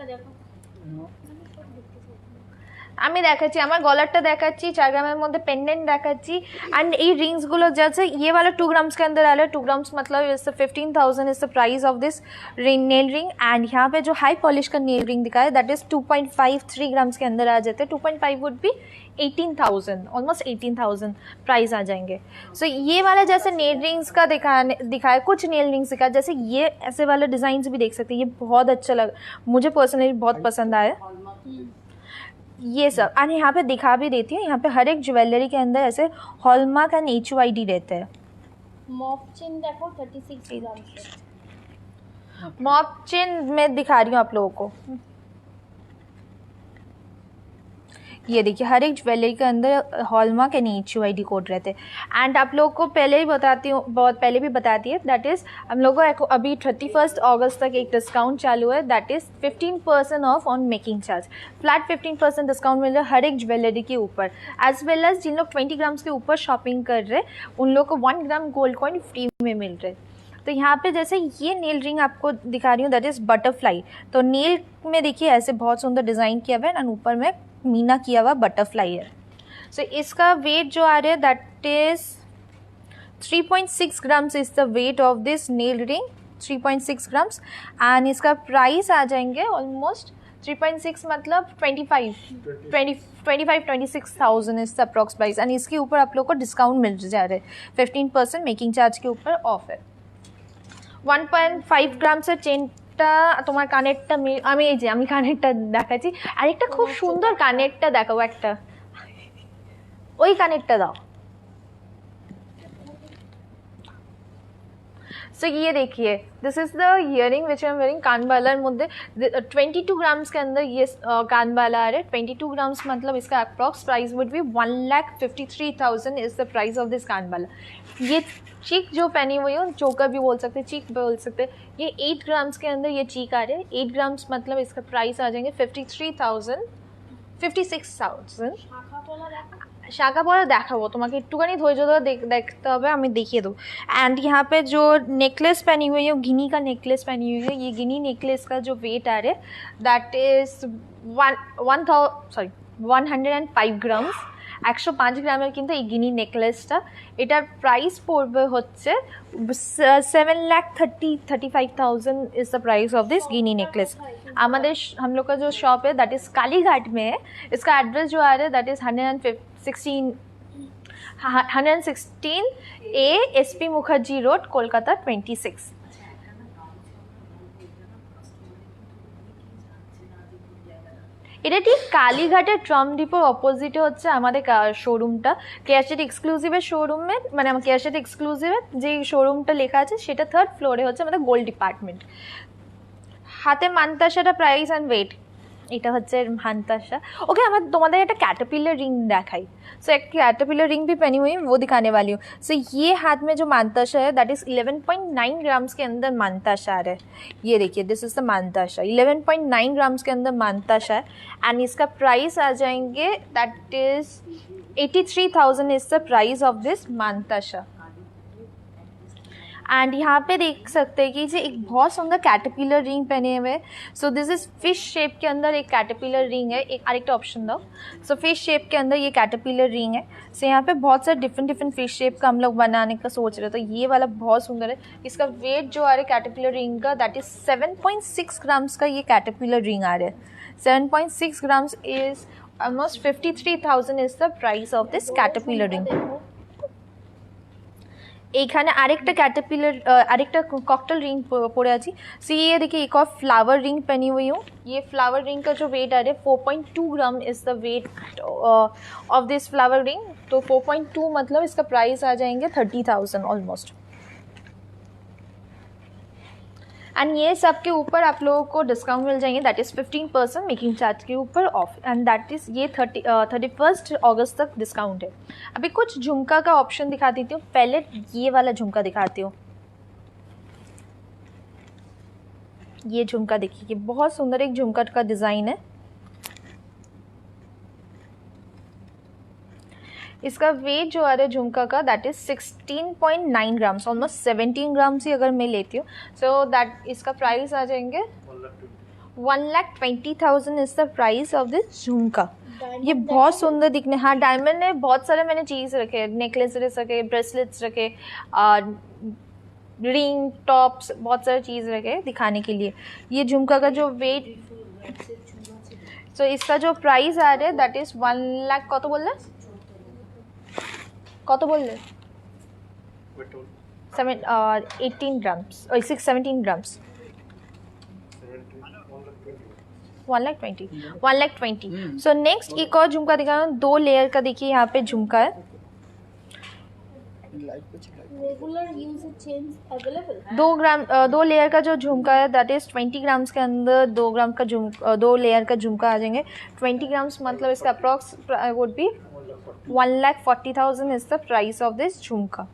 আমি দেখাচ্ছি আমার গলারটা দেখাচ্ছি, 4 গ্রামের মধ্যে পেন্ডেন্ট দেখাচ্ছি एंड ये रिंग्स गुलो जैसे ये वाला 2 ग्राम्स के अंदर आ रहा है। 2 ग्राम्स मतलब is 15,000 is the price of this nail ring and यहाँ पे जो हाई पॉलिश का नेल रिंग दिखा है दैट इज 2.53 ग्राम्स के अंदर आ जाते हैं। 2.5 वुड भी 18,000 ऑलमोस्ट 18,000 प्राइस आ जाएंगे। सो ये वाला जैसे नेल रिंग्स का दिखाया कुछ नेल रिंग्स दिखाया, जैसे ये ऐसे वाला डिज़ाइन भी देख सकते हैं, ये बहुत अच्छा लगा मुझे पर्सनली बहुत पसंद आया ये सब। और यहाँ पे दिखा भी देती हूँ, यहाँ पे हर एक ज्वेलरी के अंदर ऐसे हॉलमार्क एंड HUID रहते हैं। मॉप चेन देखो 36 ग्राम। मॉप चेन मैं दिखा रही हूँ आप लोगों को, ये देखिए हर एक ज्वेलरी के अंदर हॉलमार्क एंड HUID कोड रहते हैं। एंड आप लोग को पहले ही बताती हूँ, बहुत पहले भी बताती है दैट इज़ हम लोग को अभी 31 अगस्त तक एक डिस्काउंट चालू है that is 15% off on making charge. Flat 15% discount मिल रहा है हर एक ज्वेलरी के ऊपर, एज वेल एज जिन लोग 20 ग्राम्स के ऊपर शॉपिंग कर रहे उन लोग को 1 ग्राम गोल्ड कॉइन फ्री में मिल रहे। तो यहाँ पे जैसे ये नेल रिंग आपको दिखा रही हूँ दैट इज़ बटरफ्लाई। तो नेल में देखिए ऐसे बहुत सुंदर डिज़ाइन किया हुआ है एंड ऊपर में मीना किया हुआ बटरफ्लाई है। सो इसका वेट जो आ रहा है that is 3.6 grams is the weight of this nail ring, 3.6 grams and इसका प्राइस आ जाएंगे ऑलमोस्ट 3.6 मतलब 25-26,000 is the approx price and इसके ऊपर आप लोग को डिस्काउंट मिल जा रहा है 15% मेकिंग चार्ज के ऊपर ऑफ है 1.5 গ্রামসের চেনটা তোমার কানেরটা আমি এই যে আমি কানেরটা দেখাচ্ছি আরেকটা খুব সুন্দর কানেরটা দেখাবো একটা ওই কানেরটা দাও सो ये देखिए this is the earring which I am wearing कानबालार मध्य 22 ग्राम्स के अंदर ये कानबाला आ रहा है 22 ग्राम्स मतलब इसका approx price would be 1,53,000 is the price of this कानबाला ये चीक जो पहनी हुई हो चोकर भी बोल सकते चीक बोल सकते ये 8 ग्राम्स के अंदर ये चीक आ रहे हैं 8 ग्राम्स मतलब इसका प्राइस आ जाएंगे 56,000 শাখা পরা দেখাবো তোমাকে একটুখানি ধৈর্য ধরে देखते হবে আমি দেখিয়ে देबो एंड यहाँ पे जो नेकलेस पहनी हुई है गिनी का नेकलेस पहनी हुई है ये गिनी नेकलेस का जो वेट आ रहा है दैट इज 105 গ্রামস 105 গ্রামের কিন্তু এই গিনি নেকলেসটা এটার প্রাইস পড়বে হচ্ছে 7,35,000 is the price of this Guinea necklace हमारे हम लोग का जो शॉप है दैट इज़ कालीघाट में है इसका एड्रेस जो आ रहा है that is 116 A SP Mukherjee road Kolkata 26 এটা ঠিক কালীঘাটের ট্রাম ডিপোর অপোজিটে হচ্ছে আমাদের শোরুমটা কেয়ারশেড এক্সক্লুসিভের শোরুমে মানে আমার কেয়ারশেড এক্সক্লুসিভের যে শোরুমটা লেখা আছে সেটা 3rd ফ্লোরে হচ্ছে আমাদের গোল্ড ডিপার্টমেন্ট হাতে মান্তাসাটা প্রাইস অ্যান্ড ওয়েট এটা হচ্ছে मानताशा ओके हम तुम्हारे एक कैटरपिलर रिंग दिखाई सो एक कैटरपिलर रिंग भी पहनी हुई वो दिखाने वाली हूँ सो ये हाथ में जो मानताशा है दैट इज़ 11.9 ग्राम्स के अंदर मानताशा आ रहा है ये देखिए दिस इज़ द मानताशा 11.9 ग्राम्स के अंदर मानताशा है एंड इसका प्राइस आ जाएंगे that is 83,000 is the price of this मानताशा एंड यहाँ पे देख सकते हैं कि जी एक बहुत सुंदर कैटरपिलर रिंग पहने हुए so this is fish shape के अंदर एक कैटरपिलर रिंग है एक आरेक्टा ऑप्शन दो सो फिश शेप के अंदर ये कैटरपिलर रिंग है सो यहाँ पे बहुत सारे डिफरेंट फिश शेप का हम लोग बनाने का सोच रहे तो ये वाला बहुत सुंदर है इसका वेट जो आ रहा है कैटरपिलर रिंग का दैट इज़ 7.6 ग्राम्स का ये कैटरपिलर रिंग आ रहा है 7.6 grams is almost 53,000 is the price of this caterpillar ring এইখানে আরেকটা कैटरपिलर আরেকটা कॉकटेल रिंग पड़े आছি सी ये देखिए एक और फ्लावर रिंग पहनी हुई हूँ ये फ्लावर रिंग का जो वेट आ रहा है 4.2 gram is the weight of this flower ring तो 4.2 मतलब इसका प्राइस आ जाएंगे 30,000 ऑलमोस्ट एंड ये सब के ऊपर आप लोगों को डिस्काउंट मिल जाएंगे दैट इज़ 15% मेकिंग चार्ज के ऊपर ऑफ एंड दैट इज़ ये 31 अगस्त तक डिस्काउंट है अभी कुछ झुमका का ऑप्शन दिखा देती हूँ पहले ये वाला झुमका दिखाती हूँ ये झुमका देखिए बहुत सुंदर एक झुमका का डिज़ाइन है इसका वेट जो आ रहा है झुमका का that is 16.9 grams almost 17 grams ही अगर मैं लेती हूँ सो दैट इसका प्राइस आ जाएंगे 1,20,000 is the price of this झुमका ये बहुत सुंदर दिखने हाँ डायमंड ने बहुत सारे मैंने चीज़ रखे नेकलेस रखे ब्रेसलेट्स रखे रिंग टॉप्स बहुत सारे चीज़ रखे दिखाने के लिए ये झुमका का जो वेट सो इसका जो प्राइस आ रहा है दैट इज़ 1 लाख कत बोल रहे কত বললে 18 ग्राम्स और 17 ग्राम्स 1,20,000 सो नेक्स्ट एक और झुमका दिखा रहा हूँ 2 लेयर का देखिए यहाँ पे झुमका है regular use chains available 2 layer का जो झुमका है दैट इज़ 20 ग्राम्स के अंदर 2 ग्राम का 2 लेयर का झुमका आ जाएंगे 20 ग्राम्स मतलब इसका approx would be 1,40,000 is the price of this झुमका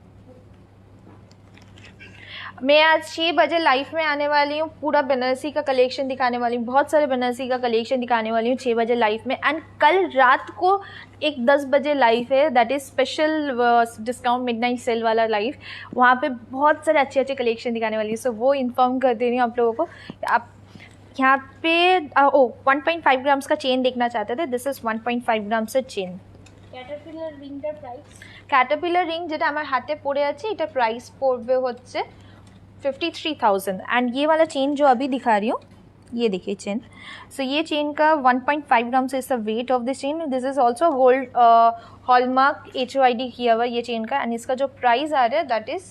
मैं आज 6 बजे लाइव में आने वाली हूँ पूरा बनारसी का कलेक्शन दिखाने वाली हूँ बहुत सारे बनारसी का कलेक्शन दिखाने वाली हूँ 6 बजे लाइव में एंड कल रात को एक 10 बजे लाइव है that is special discount midnight sale वाला लाइव वहाँ पे बहुत सारे अच्छे कलेक्शन दिखाने वाली है सो वो इन्फॉर्म कर दे रही हूँ आप लोगों को आप यहाँ पे 1.5 ग्राम्स का चेन देखना चाहते थे दिस इज़ 1.5 ग्राम्स से चेन कैटरपिलर रिंगটার প্রাইস कैटरपिलर रिंग যেটা আমার হাতে পড়ে আছে এটা প্রাইস পড়বে হচ্ছে 53,000 एंड ये वाला चेन जो अभी दिखा रही हूँ ये देखिए चेन। सो ये चेन का 1.5 ग्राम से is the weight of this chain. This is also gold hallmark HOID किया हुआ ये चेन का, एंड इसका जो प्राइस आ रहा है दैट इज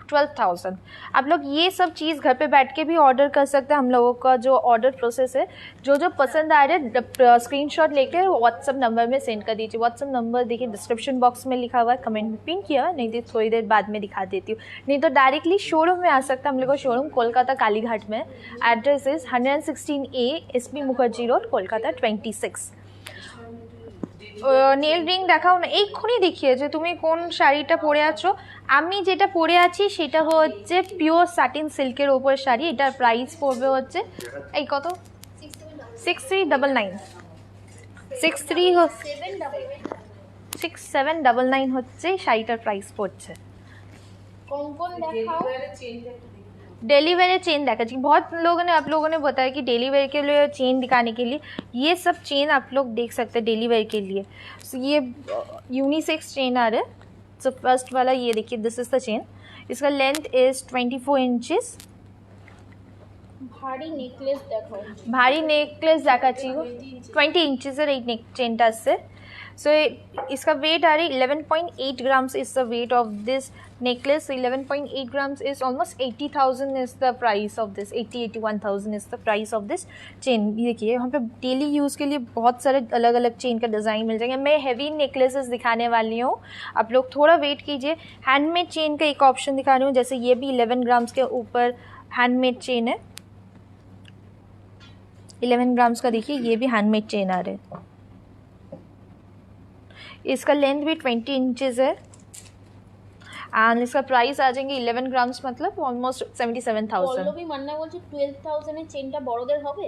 12,000। आप लोग ये सब चीज़ घर पे बैठ के भी ऑर्डर कर सकते हैं। हम लोगों का जो ऑर्डर प्रोसेस है, जो जो पसंद आ रहा है स्क्रीनशॉट लेके व्हाट्सअप नंबर में सेंड कर दीजिए। व्हाट्सअप नंबर देखिए डिस्क्रिप्शन बॉक्स में लिखा हुआ है, कमेंट में पिन किया है, नहीं तो थोड़ी देर बाद में दिखा देती हूँ। नहीं तो डायरेक्टली शोरूम में आ सकता है। हम लोग का शोरूम कोलकाता कालीघाट में। Address is 116A SP Mukherjee road, Kolkata 26। Nail ring দেখাও না, এক্ষুনি দেখিয়েছে। তুমি কোন শাড়িটা পরে আছো? আমি যেটা পরে আছি সেটা হচ্ছে পিওর সাটিন সিল্কের ওপর শাড়ি। এটার প্রাইস পড়বে হচ্ছে এই কত 6399 6799 হচ্ছে শাড়িটার প্রাইস পড়ছে। কোন দেখাও। डेली वेयर चेन देखा जी, बहुत लोगों ने आप लोगों ने बताया कि डेली वेयर के लिए चेन दिखाने के लिए ये सब चेन आप लोग देख सकते हैं डेली वेयर के लिए। सो ये यूनिसेक्स चेन आ रहा है। सो फर्स्ट वाला ये देखिए, दिस इज द चेन। इसका लेंथ इज 24 इंचेस। ভারী নেকলেস দেখাও। भारी नेकलेस দেখাচ্ছি 20 इंचेसের এই নেক চেনটা আছে। सो इसका वेट आ रही 11.8 grams is the weight of this necklace. 11.8 grams is almost 80,000 is the price of this. 81,000 is the price of this chain. ये देखिए यहाँ पे डेली यूज़ के लिए बहुत सारे अलग अलग चेन का डिज़ाइन मिल जाएंगे। मैं हैवी नेकलेसेस दिखाने वाली हूँ, आप लोग थोड़ा वेट कीजिए। हैंडमेड चेन का एक ऑप्शन दिखा रही हूँ, जैसे ये भी 11 ग्राम्स के ऊपर हैंडमेड चेन है। 11 ग्राम्स का देखिए, ये भी हैंडमेड चेन आ रहे हैं। इसका लेंथ भी 20 इंचेस है एंड इसका प्राइस आ जाएंगे 11 ग्राम्स मतलब ऑलमोस्ट 77,000। পল্লবী মান্না বলছে 12,000 এর চেনটা বড়দের হবে।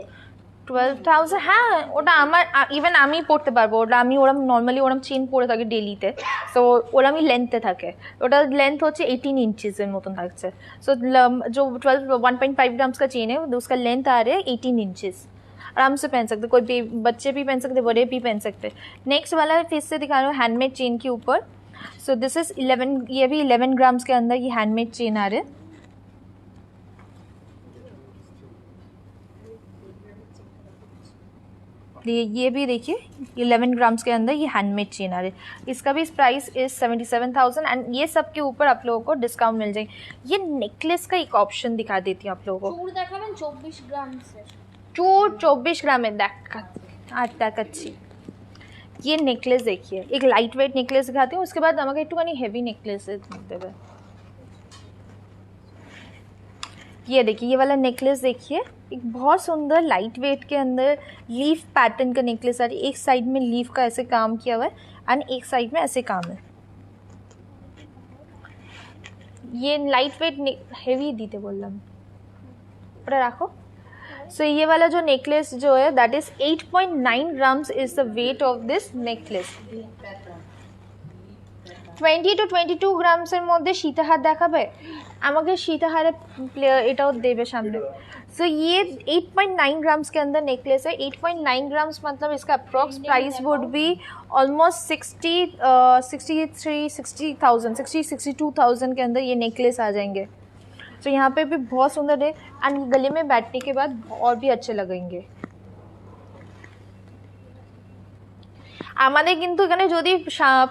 12,000 হ্যাঁ, ওটা আমার ইভেন আমি পড়তে পারবো। ওটা আমি ওরম নর্মালি ওরম চেন পরে থাকি ডেলিতে। সো ওরমই লেন্থে থাকে। ওটার লেंथ হচ্ছে 18 इंचेसের মতন থাকছে। সো जो 1.5 ग्राम्स का चेन है उसका लेंथ आ रहा है 18 इंचेस। आराम से पहन सकते, कोई भी बच्चे भी पहन सकते, बड़े भी पहन सकते। नेक्स्ट वाला फिर से दिखा रहा हूँ हैंडमेड चेन के ऊपर। सो दिस इज 11, ये भी 11 ग्राम्स के अंदर ये हैंडमेड चेन आ रहे। ये भी देखिए 11 ग्राम्स के अंदर ये हैंडमेड चेन आ रही है। इसका भी प्राइस इज 77,000 एंड ये सब के ऊपर आप लोगों को डिस्काउंट मिल जाएंगे। ये नेकलेस का एक ऑप्शन दिखा देती हूँ आप लोगों को। চূড় দেখাবেন 24 গ্রাম से। चूर 24 ग्राम দেখাচ্ছি। ये नेकलेस देखिए, एक लाइट वेट नेकलेस दिखाती हूँ, उसके बाद আমাকে একটুখানি हेवी नेकलेस देवे। ये देखिए, ये वाला नेकलेस देखिए, एक बहुत सुंदर लाइट वेट के अंदर लीफ पैटर्न का नेकलेस आ रही है। एक साइड में लीफ का ऐसे काम किया हुआ है एंड एक साइड में ऐसे काम है। ये लाइट वेट हेवी दीते बोल रहा हूँ, रखो। सो ये वाला जो नेकलेस जो है that is 8.9 grams is the weight of this necklace. 20 to 22 গ্রামসের মধ্যে সীতাহার দেখাবে আমাকে। সীতাহারের প্লেয়ার এটাও দেবে सामने। सो ये 8.9 ग्राम्स के अंदर नेकलेस है। 8.9 ग्राम्स मतलब इसका approx price would be almost 62,000 के अंदर ये नेकलेस आ जाएंगे। तो यहाँ पे भी बहुत सुंदर है एंड गले में बैठने के बाद और भी अच्छे लगेंगे। আমাদের কিন্তু এখানে যদি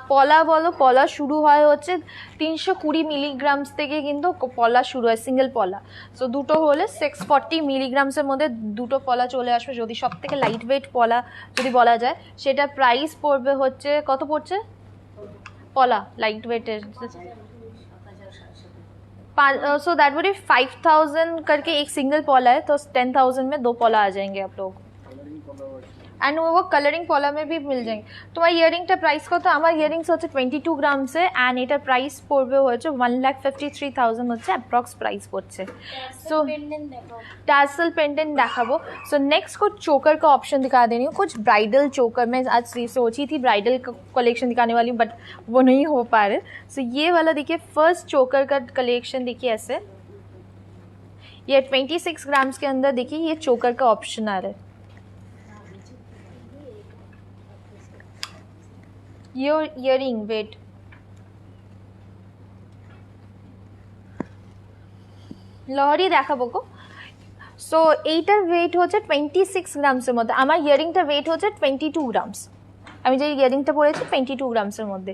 পলা বলো, পলা শুরু হয় হচ্ছে 320 মিলিগ্রামস থেকে কিন্তু পলা শুরু হয়, সিঙ্গেল পলা। সো দুটো হলে 640 মিলিগ্রামসের মধ্যে দুটো পলা চলে আসবে। যদি সব থেকে লাইট ওয়েট পলা যদি বলা যায়, সেটা প্রাইস পড়বে হচ্ছে কত পড়ছে পলা লাইট वेटेर। सो दैट वुड बी 5,000 करके एक सिंगल पॉला है, तो 10,000 में 2 पॉला आ जाएंगे आप लोग। एंड वो कलरिंग पॉला में भी मिल जाएंगे। তোমার ইয়ারিংটা প্রাইস কত? আমার ইয়ারিংস হচ্ছে 22 গ্রামসে এন্ড এটার প্রাইস পড়বে হচ্ছে 1,53,000 হচ্ছে অ্যাপ্রক্স প্রাইস পড়ছে। सो टासल पेंडेंट देखाबो। सो नेक्स्ट कुछ चोकर का ऑप्शन दिखा दे रही हूँ, कुछ ब्राइडल चोकर। मैं आज सोची थी ब्राइडल कलेक्शन दिखाने वाली हूँ बट वो नहीं हो पा रहे। सो ये वाला देखिए, फर्स्ट चोकर का कलेक्शन देखिए ऐसे। ये 26 ग्राम्स के अंदर देखिए ये चोकर का ऑप्शन आ रहा है। योर इयरिंग वेट लहरी देखाबो को। সো এইটার ওয়েট হচ্ছে 26 গ্রামসের মধ্যে। আমার ইয়ারিংটার ওয়েট হচ্ছে 22 গ্রামস। আমি যে ইয়ারিংটা পরেছি 22 গ্রামসের মধ্যে।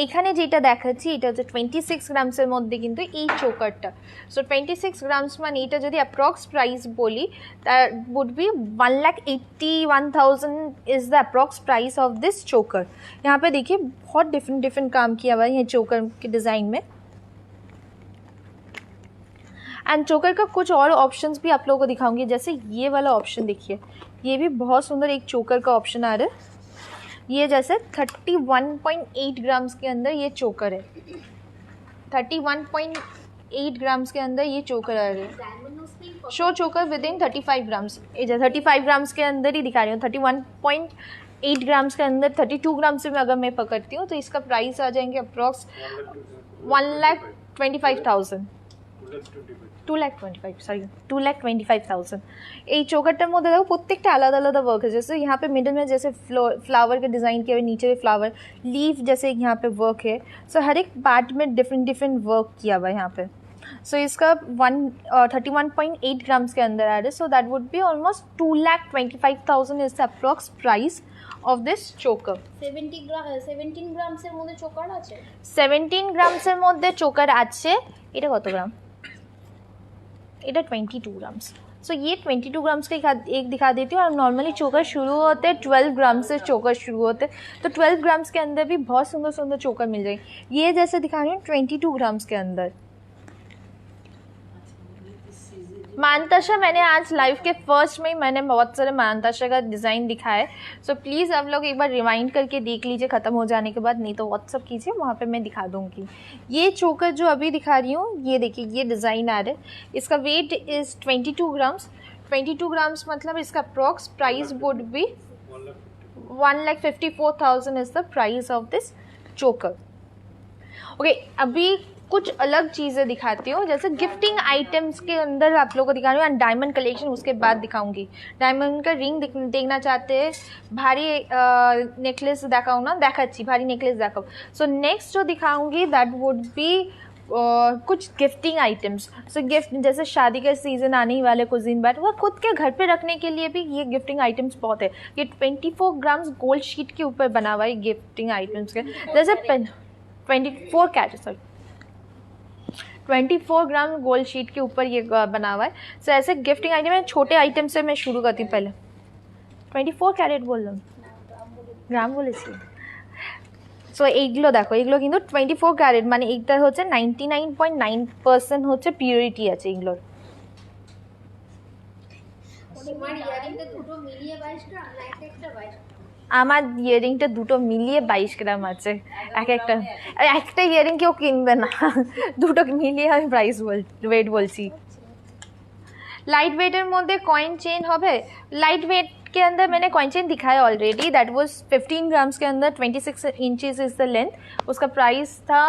এইখানে যেটা দেখাচ্ছি এটা হচ্ছে 26 গ্রামসের মধ্যে কিন্তু এই চোকারটা। সো 26 গ্রামস মানে এটা যদি অ্যাপ্রক্স প্রাইস বলি that would be 1,81,000 is the approx price of this choker। यहाँ पे देखिए बहुत डिफरेंट काम किया हुआ है ये चोकर के डिज़ाइन में। एंड चोकर का कुछ और ऑप्शंस भी आप लोगों को दिखाऊंगी, जैसे ये वाला ऑप्शन देखिए, ये भी बहुत सुंदर एक चोकर का ऑप्शन आ रहा है। ये जैसे 31.8 ग्राम्स के अंदर ये चोकर है, 31.8 ग्राम्स के अंदर ये चोकर आ रहे हैं। शो चोकर विद इन 35 ग्राम्स, 35 ग्राम्स के अंदर ही दिखा रही हूँ। 31.8 ग्राम्स के अंदर 32 ग्राम से अगर मैं पकड़ती हूँ तो इसका प्राइस आ जाएंगे अप्रॉक्स 1,25,000, 2,25,000। এই চোকারটার মধ্যে দেখো প্রত্যেকটা আলাদা আলাদা वर्क है। जैसे यहाँ पे मिडिल में जैसे फ्लावर का डिज़ाइन किया हुआ, नीचे भी फ्लावर लीफ जैसे यहाँ पे वर्क है। सो हर एक पार्ट में डिफरेंट वर्क किया हुआ है यहाँ पे। सो इसका 31.8 ग्राम्स के अंदर आ रहा है। So that would be almost 2,25,000 is the approx price of this choker। 17 গ্রামসের মধ্যে চোকার আছে, 17 গ্রামসের মধ্যে চোকার আছে। এটা কত গ্রাম? এটা 22 ग्राम्स। सो ये 22 ग्राम्स का एक दिखा देती हूँ। और नॉर्मली चोकर शुरू होते हैं 12 ग्राम से, चोकर शुरू होते हैं तो 12 ग्राम्स के अंदर भी बहुत सुंदर सुंदर चोकर मिल जाएगी। ये जैसे दिखा रही हूँ 22 ग्राम्स के अंदर। मानताशा मैंने आज लाइव के फर्स्ट में ही मैंने बहुत सारे मानताशा का डिज़ाइन दिखाया है। सो प्लीज़ आप लोग एक बार रिवाइंड करके देख लीजिए ख़त्म हो जाने के बाद, नहीं तो व्हाट्सअप कीजिए, वहाँ पे मैं दिखा दूँगी। ये चोकर जो अभी दिखा रही हूँ ये देखिए, ये डिज़ाइन आ रहा है। इसका वेट इज़ 22 ग्राम्स। 22 ग्राम्स मतलब इसका approx price would B 1,54,000 is the price of this चोकर। ओके, अभी कुछ अलग चीज़ें दिखाती हूँ, जैसे गिफ्टिंग आइटम्स के अंदर आप लोगों को दिखा रही हूँ। एंड डायमंड कलेक्शन उसके बाद दिखाऊंगी। डायमंड का रिंग देखना चाहते हैं, भारी नेकलेस देखाऊँ ना, देखाচ্ছি भारी नेकलेस देखाओ। सो नेक्स्ट जो दिखाऊंगी दैट वुड बी कुछ गिफ्टिंग आइटम्स। सो गिफ्ट जैसे शादी का सीज़न आने ही वाले कुछ दिन बाद, वो खुद के घर पे रखने के लिए भी ये गिफ्टिंग आइटम्स बहुत है। ये 24 ग्राम्स गोल्ड शीट के ऊपर बना हुआ है गिफ्टिंग आइटम्स के। जैसे 24 ग्राम गोल्ड शीट के ऊपर ये बना हुआ है। सो ऐसे गिफ्टिंग आइटम है। छोटे आइटम से मैं शुरू करती हूँ पहले। 24 ক্যারেট বললাম, গ্রাম বলেছি। সো এইগুলো দেখো, এগুলো কিন্তু 24 ক্যারেট, মানে এইটা হচ্ছে 99.9% হচ্ছে পিউরিটি আছে এগুলোর। আমার ইয়ারিংটা দুটো মিলিয়ে 22 গ্রাম আছে। একটা ইয়ারিং কেউ কিনবে না, দুটো মিলিয়ে আমি প্রাইস ওয়েট বলছি। लाइट वेटर मध्य कॉइन चेन होबे। लाइट वेट के अंदर मैंने कॉइन चेन दिखाया ऑलरेडी, दैट वाज 15 ग्राम्स के अंदर 26 इंचेस इज द लेंथ। उसका प्राइस था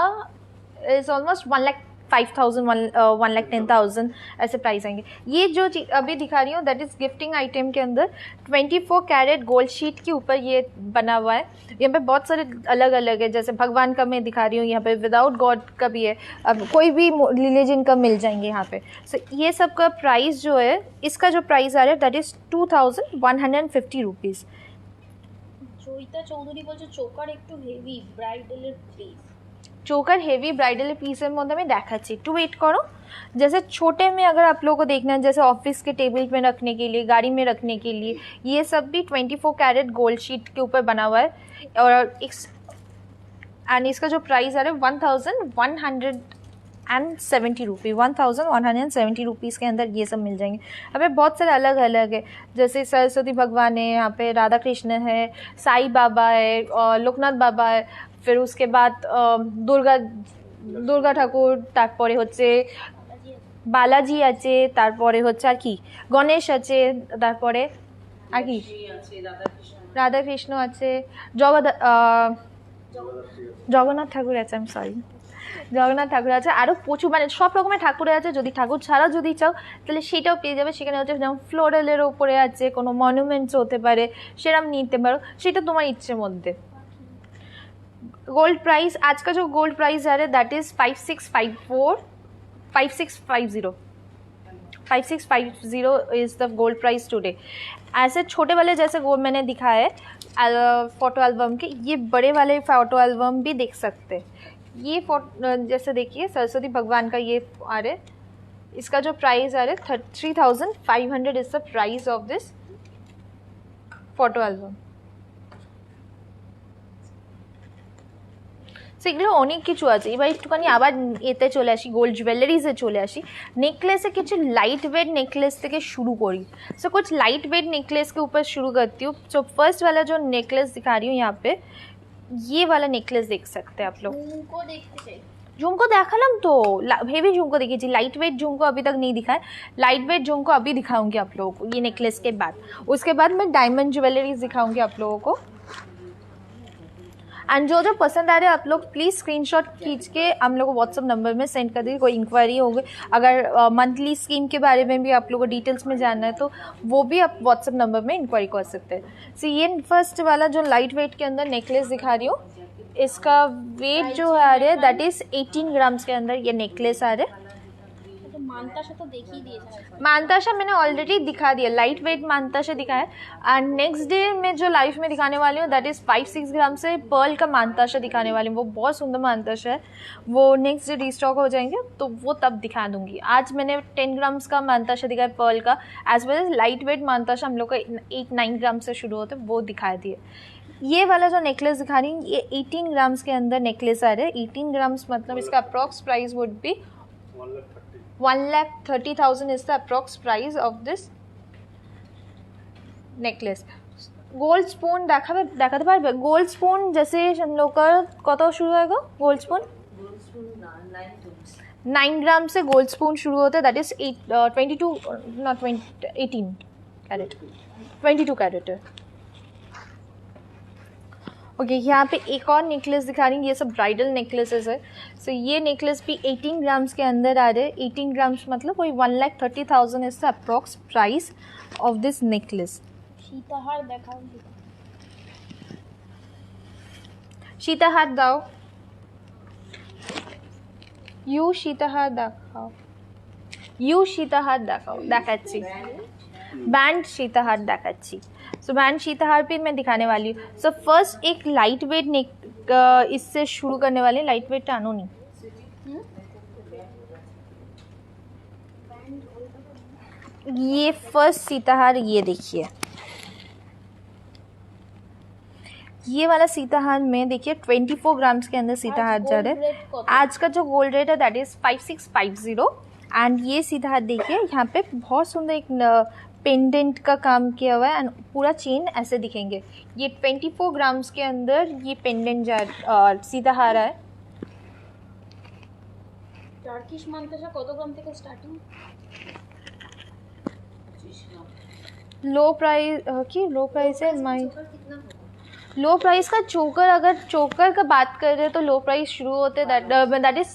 इज ऑलमोस्ट 1,05,000 1,10,000 ऐसे प्राइस आएंगे। ये जो अभी दिखा रही हूँ दैट इज़ गिफ्टिंग आइटम के अंदर 24 कैरेट गोल्ड शीट के ऊपर ये बना हुआ है। यहाँ पे बहुत सारे अलग अलग है, जैसे भगवान का मैं दिखा रही हूँ, यहाँ पे विदाउट गॉड का भी है, अब कोई भी रिलीजन का मिल जाएंगे यहाँ पे। सो ये सब का प्राइस जो है, इसका जो प्राइस आ रहा है that is 2,150 rupees. Joyita Chowdhury বলছে চোকার একটু হেভি ব্রাইডালের প্লিজ। चोकर हेवी ब्राइडल पीसের মধ্যে আমি দেখাচ্ছি, একটু वेट करो। जैसे छोटे में अगर आप लोगों को देखना है, जैसे ऑफिस के टेबल में रखने के लिए, गाड़ी में रखने के लिए, ये सब भी 24 कैरेट गोल्ड शीट के ऊपर बना हुआ है। और एंड इसका जो प्राइस आ रहा है 1,170 रुपीज़, 1,170 रुपीज़ के अंदर ये सब मिल जाएंगे। अबे बहुत सारे अलग अलग है, जैसे सरस्वती भगवान है, यहाँ पे राधा कृष्ण है, साई बाबा है, और लोकनाथ बाबा है, फिर उसके बाद दुर्गा ठाकुर, তারপরে হচ্ছে বালাজি আছে, তারপরে হচ্ছে আর কি গণেশ আছে, তারপরে আর কি রাধা কৃষ্ণ আছে, জগন্নাথ ঠাকুর আছে, আমি সরি জগন্নাথ ঠাকুর আছে, আরও প্রচুর, মানে সব রকমের ঠাকুরের আছে। যদি ঠাকুর ছাড়া যদি চাও তাহলে সেটাও পেয়ে যাবে। সেখানে হচ্ছে যেমন ফ্লোরালের ওপরে আছে, কোনো মনুমেন্টস হতে পারে, সেরকম নিতে পারো, সেটা তোমার ইচ্ছের মধ্যে। गोल्ड प्राइस आज का जो गोल्ड प्राइस आ रहा है that is 5650 5650 is the gold price today. ऐसे छोटे वाले जैसे गोल्ड मैंने दिखाया है फ़ोटो एल्बम के, ये बड़े वाले फ़ोटो एल्बम भी देख सकते हैं। ये जैसे देखिए सरस्वती भगवान का ये आ रहा है, इसका जो प्राइस आ रहा है 3500 is the price of this photo album. সেগুলো অনেক কিছু আছে। এবার একটুখানি আবার এতে চলে আসি, গোল্ড জুয়েলারিজে চলে আসি। नेकलेसे কিছু लाइट वेट नेकलेस থেকে शुरू करी। सो कुछ लाइट वेट नेकलेस के ऊपर शुरू करती हूँ। सो फर्स्ट वाला जो नेकलेस दिखा रही हूँ यहाँ पे, ये वाला नेकलेस देख सकते हैं आप लोग। झुमको देखते चाहिए, झुमको देखालाम तो, हेवी झुमको देखिए, लाइट वेट झुमको अभी तक नहीं दिखाए, लाइट वेट झुमको अभी दिखाऊंगी आप लोगों को ये नेकलेस के बाद। उसके बाद मैं डायमंड ज्वेलरीज दिखाऊंगी आप लोगों को। एंड जो पसंद आ रहे हैं आप लोग प्लीज़ स्क्रीनशॉट खींच के हम लोग को व्हाट्सअप नंबर में सेंड कर दीजिए। कोई इंक्वायरी होगी, अगर मंथली स्कीम के बारे में भी आप लोगों को डिटेल्स में जानना है तो वो भी आप व्हाट्सअप नंबर में इंक्वायरी कर सकते हैं। सो ये फर्स्ट वाला जो लाइट वेट के अंदर नेकलेस दिखा रही हूँ, इसका वेट जो आ रहा है दैट इज़ 18 ग्राम्स के अंदर ये नेकलेस आ रहा है। मानताशा तो देख ही दिए, मानताशा मैंने ऑलरेडी दिखा दिया, लाइट वेट मानताशा दिखाया। एंड नेक्स्ट डे में जो लाइफ में दिखाने वाली हूँ दैट इज़ 5-6 ग्राम से पर्ल का मानताशा दिखाने वाली हूँ। वो बहुत सुंदर मानताशा है, वो नेक्स्ट डे रीस्टॉक हो जाएंगे तो वो तब दिखा दूंगी। आज मैंने 10 ग्राम्स का मानताशा दिखाया पर्ल का, as well as light weight मानताशा हम लोग का 8-9 ग्राम से शुरू होते वो दिखा दिए। ये वाला जो नेकलेस दिखा रही हूँ ये 18 ग्राम्स के अंदर नेकलेस आ रहा है। 18 ग्राम्स मतलब इसका approx price would B 1,30,000 is the approx price of this necklace। Gold spoon দেখাতে পারবে? গোল্ড স্পুন जैसे हम लोग का কত शुरू होगा गोल्ड स्पून? 9 ग्राम से गोल्ड स्पून शुरू होता है, that is 22 not 18 carat, 22 carat है। ओके यहाँ पे एक और नेकलेस दिखा रही हूँ, ये सब ब्राइडल नेकलेसेस है। सो ये नेकलेस भी 18 ग्राम्स के अंदर आ रहे हैं। 18 ग्राम्स मतलब कोई 1,30,000 is the approx price of this necklace. सीताहार देखाओ, सीताहार दाओ, यू सीताहार देखाओ, यू सीताहार देखाओ, देखाচ্ছি बैंड सीताहार देखाচ্ছি। सो बैंड सीताहार भी मैं दिखाने वाली हूँ। सो फर्स्ट एक लाइट वेट इससे शुरू करने वाले, लाइट वेट टानो नहीं, ये फर्स्ट सीताहार ये देखिए, ये वाला सीताहार में देखिए 24 ग्राम्स के अंदर सीताहार जा रहा है। आज का जो गोल्ड रेट है दैट इज 5650। एंड ये सीताहार देखिए यहाँ पे बहुत सुंदर एक पेंडेंट का काम किया हुआ है एंड पूरा चेन ऐसे दिखेंगे। ये 24 ग्राम्स के अंदर ये पेंडेंट सीताहार है। টার্কিশ মানতাশা কত গ্রাম থেকে স্টার্টিং? लो प्राइस की लो प्राइस है माई, लो प्राइस का चोकर, अगर चोकर का बात कर रहे हैं तो लो प्राइस शुरू होते दैट इज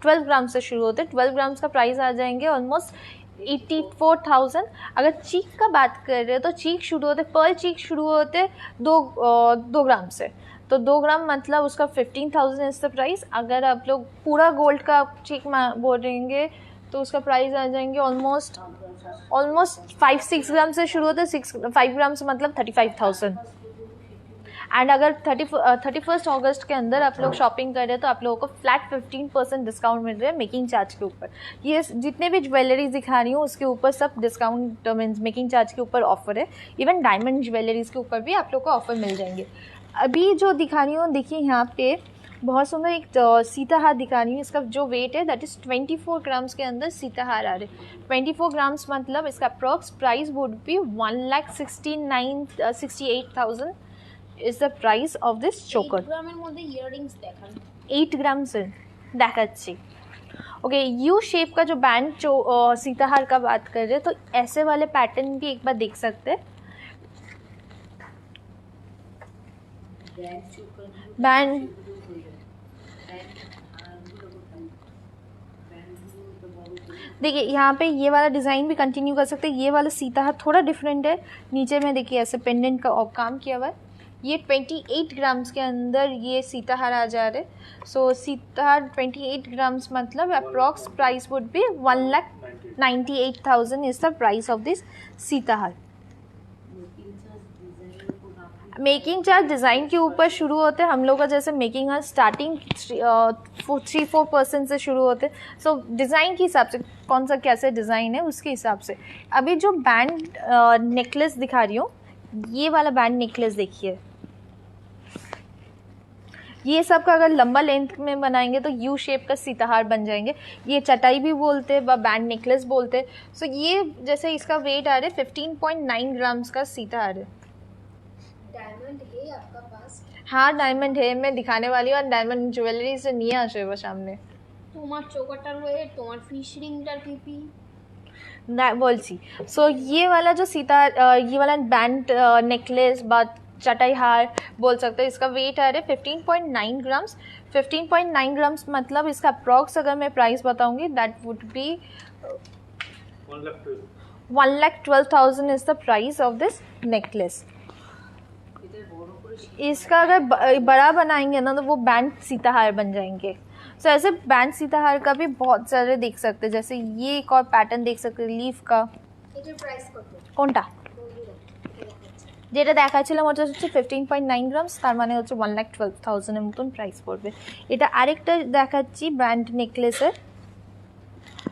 12 ग्राम से शुरू होते। 12 ग्राम्स का प्राइस आ जाएंगे ऑलमोस्ट 84,000। अगर चीक का बात कर रहे हैं तो चीक शुरू होते, पर्ल चीक शुरू होते 2 ग्राम से, तो 2 ग्राम मतलब उसका 15,000 इज द प्राइस। अगर आप लोग पूरा गोल्ड का चीक बोल रहेंगे तो उसका प्राइस आ जाएंगे ऑलमोस्ट 5-6 ग्राम से शुरू होते, 5 ग्राम से मतलब 35,000। एंड अगर 31 अगस्त के अंदर आप लोग शॉपिंग कर रहे हैं तो आप लोगों को फ्लैट 15% डिस्काउंट मिल रहा है मेकिंग चार्ज के ऊपर। ये जितने भी ज्वेलरीज दिखा रही हूँ उसके ऊपर सब डिस्काउंट मीन्स मेकिंग चार्ज के ऊपर ऑफर है। इवन डायमंड ज्वेलरीज के ऊपर भी आप लोग को ऑफर मिल जाएंगे। अभी जो दिखा रही हूँ देखिए यहाँ पे बहुत सुंदर एक सीताहार दिखा रही हूँ। इसका जो वेट है दैट इज़ 24 ग्राम्स के अंदर सीताहार आ रहे। 24 ग्राम्स मतलब इसका approx price would B 1,68,000 is the price of this choker। 8 গ্রামের মধ্যে ইয়াররিংস দেখান, 8 ग्राम से देखाচ্ছি। ओके यू शेप का जो बैंड जो सीताहार का बात कर रहे हैं तो ऐसे वाले पैटर्न भी एक बार देख सकते हैं। बैंड देखिए यहाँ पे ये वाला डिज़ाइन भी कंटिन्यू कर सकते हैं। ये वाला सीताहार थोड़ा डिफरेंट है, नीचे में देखिए ऐसे पेंडेंट का काम किया हुआ है। ये 28 ग्राम्स के अंदर ये सीताहार आ जा रहे। सो सीताहार 28 ग्राम्स मतलब approx price would be 1,98,000 is the price of this सीताहार। मेकिंग चार्ज डिज़ाइन के ऊपर शुरू होते हैं हम लोग का, जैसे मेकिंग चार्ज स्टार्टिंग 3-4% से शुरू होते हैं। सो डिज़ाइन के हिसाब से कौन सा कैसे डिज़ाइन है उसके हिसाब से। अभी जो बैंड नेकलेस दिखा रही हूँ, ये वाला बैंड नेकलेस देखिए, ये सब का अगर लंबा लेंथ में बनाएंगे तो यू शेप का सीताहार बन जाएंगे। ये चटाई भी बोलते हैं, बैंड नेकलेस बोलते हैं। सो ये जैसे इसका वेट आ रहा है 15.9 ग्राम्स का सीताहार है। डायमंड है आपका पास? हाँ डायमंड है, मैं दिखाने वाली हूँ। डायमंड জুয়েলারি से নিয়ে আসবে সামনে। তোমার চোকাটার ওয়েট, তোমার ফিশ রিংটার পিপি ना बोलছি। सो ये वाला जो ये वाला बैंड नेकलेस बा चटाई हार बोल सकते हैं, इसका वेट आ रहा है 15.9 ग्राम्स। 15.9 ग्राम्स मतलब इसका अप्रॉक्स अगर मैं प्राइस बताऊंगी that would B 1,12,000 is the price of this necklace. इसका अगर बड़ा बनाएंगे ना तो वो बैंड सीताहार बन जाएंगे। सो ऐसे बैंड सीताहार का भी बहुत सारे देख सकते हैं, जैसे ये एक और पैटर्न देख सकते हैं लीफ का। এটার প্রাইস কত? কোনটা যেটা দেখাচ্ছিলাম ওটা হচ্ছে 15.9 গ্রামস, তার মানে হচ্ছে 1,12,000 এর মতন প্রাইস পড়বে। এটা আরেকটা দেখাচ্ছি ব্র্যান্ড নেকলেসের।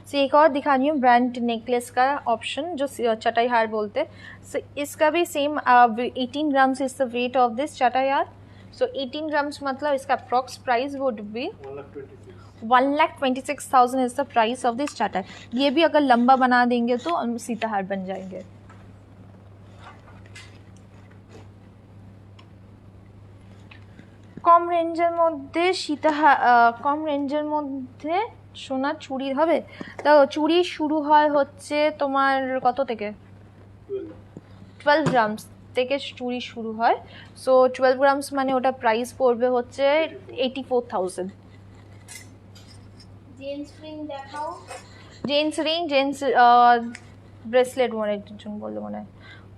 सो एक और दिखा रही हूँ ब्रांड नेकलेस का ऑप्शन जो चटाई हार बोलते हैं। सो इसका भी same 18 grams is the weight of this चटाई हार। सो 18 ग्राम्स मतलब इसका approx price would B 1,26,000 is the price of this चटाई। ये भी अगर लंबा बना देंगे तो सीताहार बन जाएंगे। कम रेंजर मध्य सीताहार कम रेंजर मध्य সোনার চুড়ি হবে। তো চুড়ি শুরু হয় হচ্ছে তোমার কত থেকে 12 গ্রামস থেকে চুড়ি শুরু হয়। সো 12 গ্রামস মানে ওটা প্রাইস পড়বে হচ্ছে 84,000। জেন্টস রিং দেখাও। জেন্টস ब्रेसलेट মনে একজন বললো মনে হয়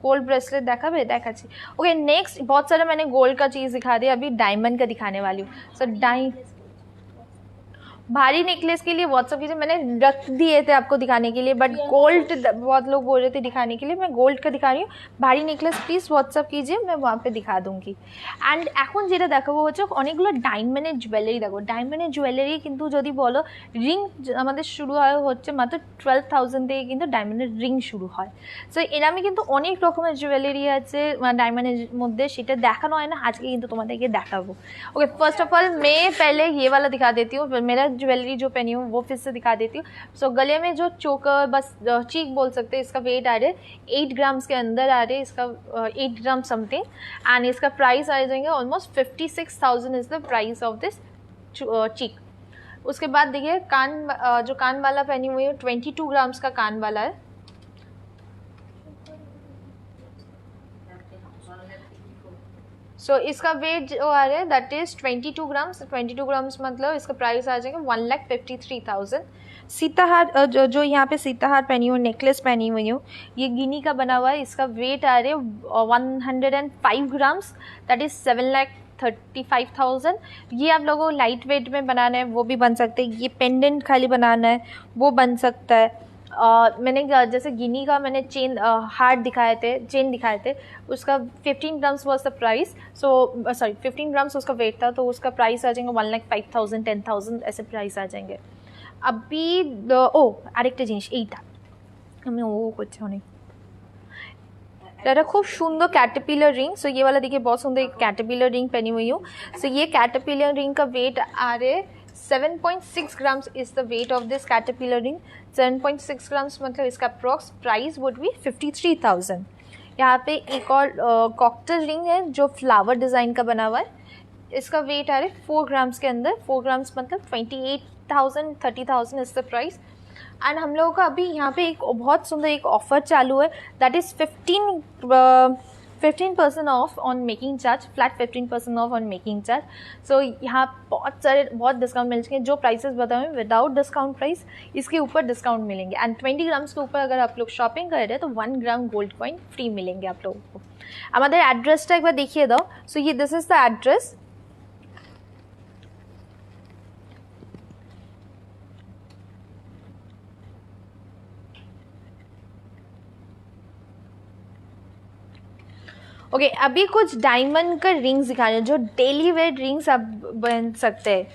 गोल्ड ब्रेसलेट देखा भी देखाची। ओके नेक्स्ट बहुत सारे मैंने गोल्ड का चीज़ दिखा दिया, अभी डायमंड का दिखाने वाली हूँ। सो भारी नेकलेस के लिए व्हाट्सअप कीजिए, मैंने रख दिए थे आपको दिखाने के लिए, बट गोल्ड बहुत लोग बोल रहे थे दिखाने के लिए, मैं गोल्ड का दिखा रही हूँ। भारी नेकलेस प्लीज़ व्हाट्सअप कीजिए, मैं वहाँ पे दिखा दूँगी। एंड এখন যেটা দেখাবো হচ্ছে অনেকগুলো ডায়মন্ডের জুয়েলারি দেখো। ডায়মন্ডের জুয়েলারি কিন্তু যদি বলো রিং আমাদের শুরু হয় হচ্ছে মাত্র 12,000 থেকে কিন্তু ডায়মন্ডের রিং শুরু হয়। সো এরকমই কিন্তু অনেক রকমের জুয়েলারি আছে ডায়মন্ডের মধ্যে, সেটা দেখানো হয় না, আজকে কিন্তু তোমাদেরকে দেখাবো। ओके फर्स्ट ऑफ ऑल मैं पहले ये वाला दिखा देती हूँ, मेरा ज्वेलरी जो पहनी हूँ वो फिर से दिखा देती हूँ। सो गले में जो चोकर बस चीक बोल सकते हैं, इसका वेट आ रहा है 8 ग्राम्स के अंदर आ रहे हैं, इसका 8 ग्राम समथिंग। एंड इसका प्राइस आ जाएंगे almost 56,000 is the price of this चीक। उसके बाद देखिए कान, जो कान वाला पहनी हुई है 22 ग्राम्स का कान वाला है। सो इसका वेट जो आ रहा है दैट इज़ 22 ग्राम्स। 22 ग्राम्स मतलब इसका प्राइस आ जाएगा 1,53,000। सीताहार जो यहाँ पे सीताहार पहनी हुई नेकलेस पहनी हुई हूँ, ये गिनी का बना हुआ है। इसका वेट आ रहे 105 ग्राम्स, दैट इज़ 7,35,000। ये आप लोगों को लाइट वेट में बनाना है वो भी बन सकते हैं, ये पेंडेंट खाली बनाना है वो बन सकता है। मैंने जैसे गिनी का मैंने चेन हार्ट दिखाए थे, चेन दिखाए थे, उसका 15 grams was the price. So sorry 15 grams उसका वेट था, तो उसका प्राइस आ जाएंगे 1,05,000 10,000 ऐसे प्राइस आ जाएंगे। अभी আরেকটা জিনিস এইটা আমি করছি অনেক, এটা खूब सुंदर कैटरपिलर रिंग। सो ये वाला देखिए बहुत सुंदर एक कैटरपिलर रिंग पहनी हुई हूँ। सो ये कैटरपिलर रिंग का वेट आ रहे 7.6 grams is the weight of this caterpillar ring. 7.6 grams मतलब इसका अप्रॉक्स प्राइस वुड बी 53,000। यहाँ पे एक और कॉकटेल रिंग है जो फ्लावर डिज़ाइन का बना हुआ है, इसका वेट आ रहा है 4 ग्राम्स के अंदर। 4 ग्राम्स मतलब 28,000 30,000 इज़ द प्राइस। एंड हम लोगों का अभी यहाँ पे एक बहुत सुंदर एक ऑफ़र चालू है, that is 15% off on making charge, flat 15% off on making charge. So यहाँ बहुत डिस्काउंट मिल जाएंगे। जो प्राइसेस बताऊँ विदाउट डिस्काउंट प्राइस, इसके ऊपर डिस्काउंट मिलेंगे। एंड 20 ग्राम्स के ऊपर अगर आप लोग शॉपिंग कर रहे हैं तो 1 ग्राम गोल्ड कॉइन फ्री मिलेंगे आप लोगों को। আমাদের অ্যাড্রেসটা একবার দেখিয়ে দাও। সো ये this is the address. Okay अभी कुछ डायमंड का रिंग्स दिखा रहे हैं जो डेली वेयर रिंग्स आप बन सकते हैं।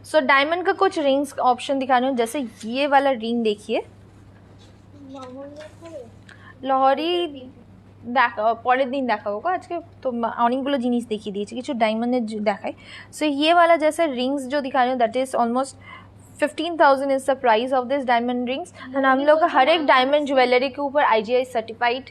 सो डायमंड का कुछ रिंग्स ऑप्शन दिखा रही हूँ, जैसे ये वाला रिंग देखिए, লাহোরি দেখা পরের দিন দেখাবো আজকে তো অনেকগুলো জিনিস দেখিয়ে দিয়েছি, কিছু ডায়মন্ডের দেখাই। सो ये वाला जैसे रिंग्स जो दिखा रही हूँ that is almost 15,000 is the price of this diamond rings. And हम लोग का हर एक डायमंड ज्वेलरी के ऊपर IGI सर्टिफाइड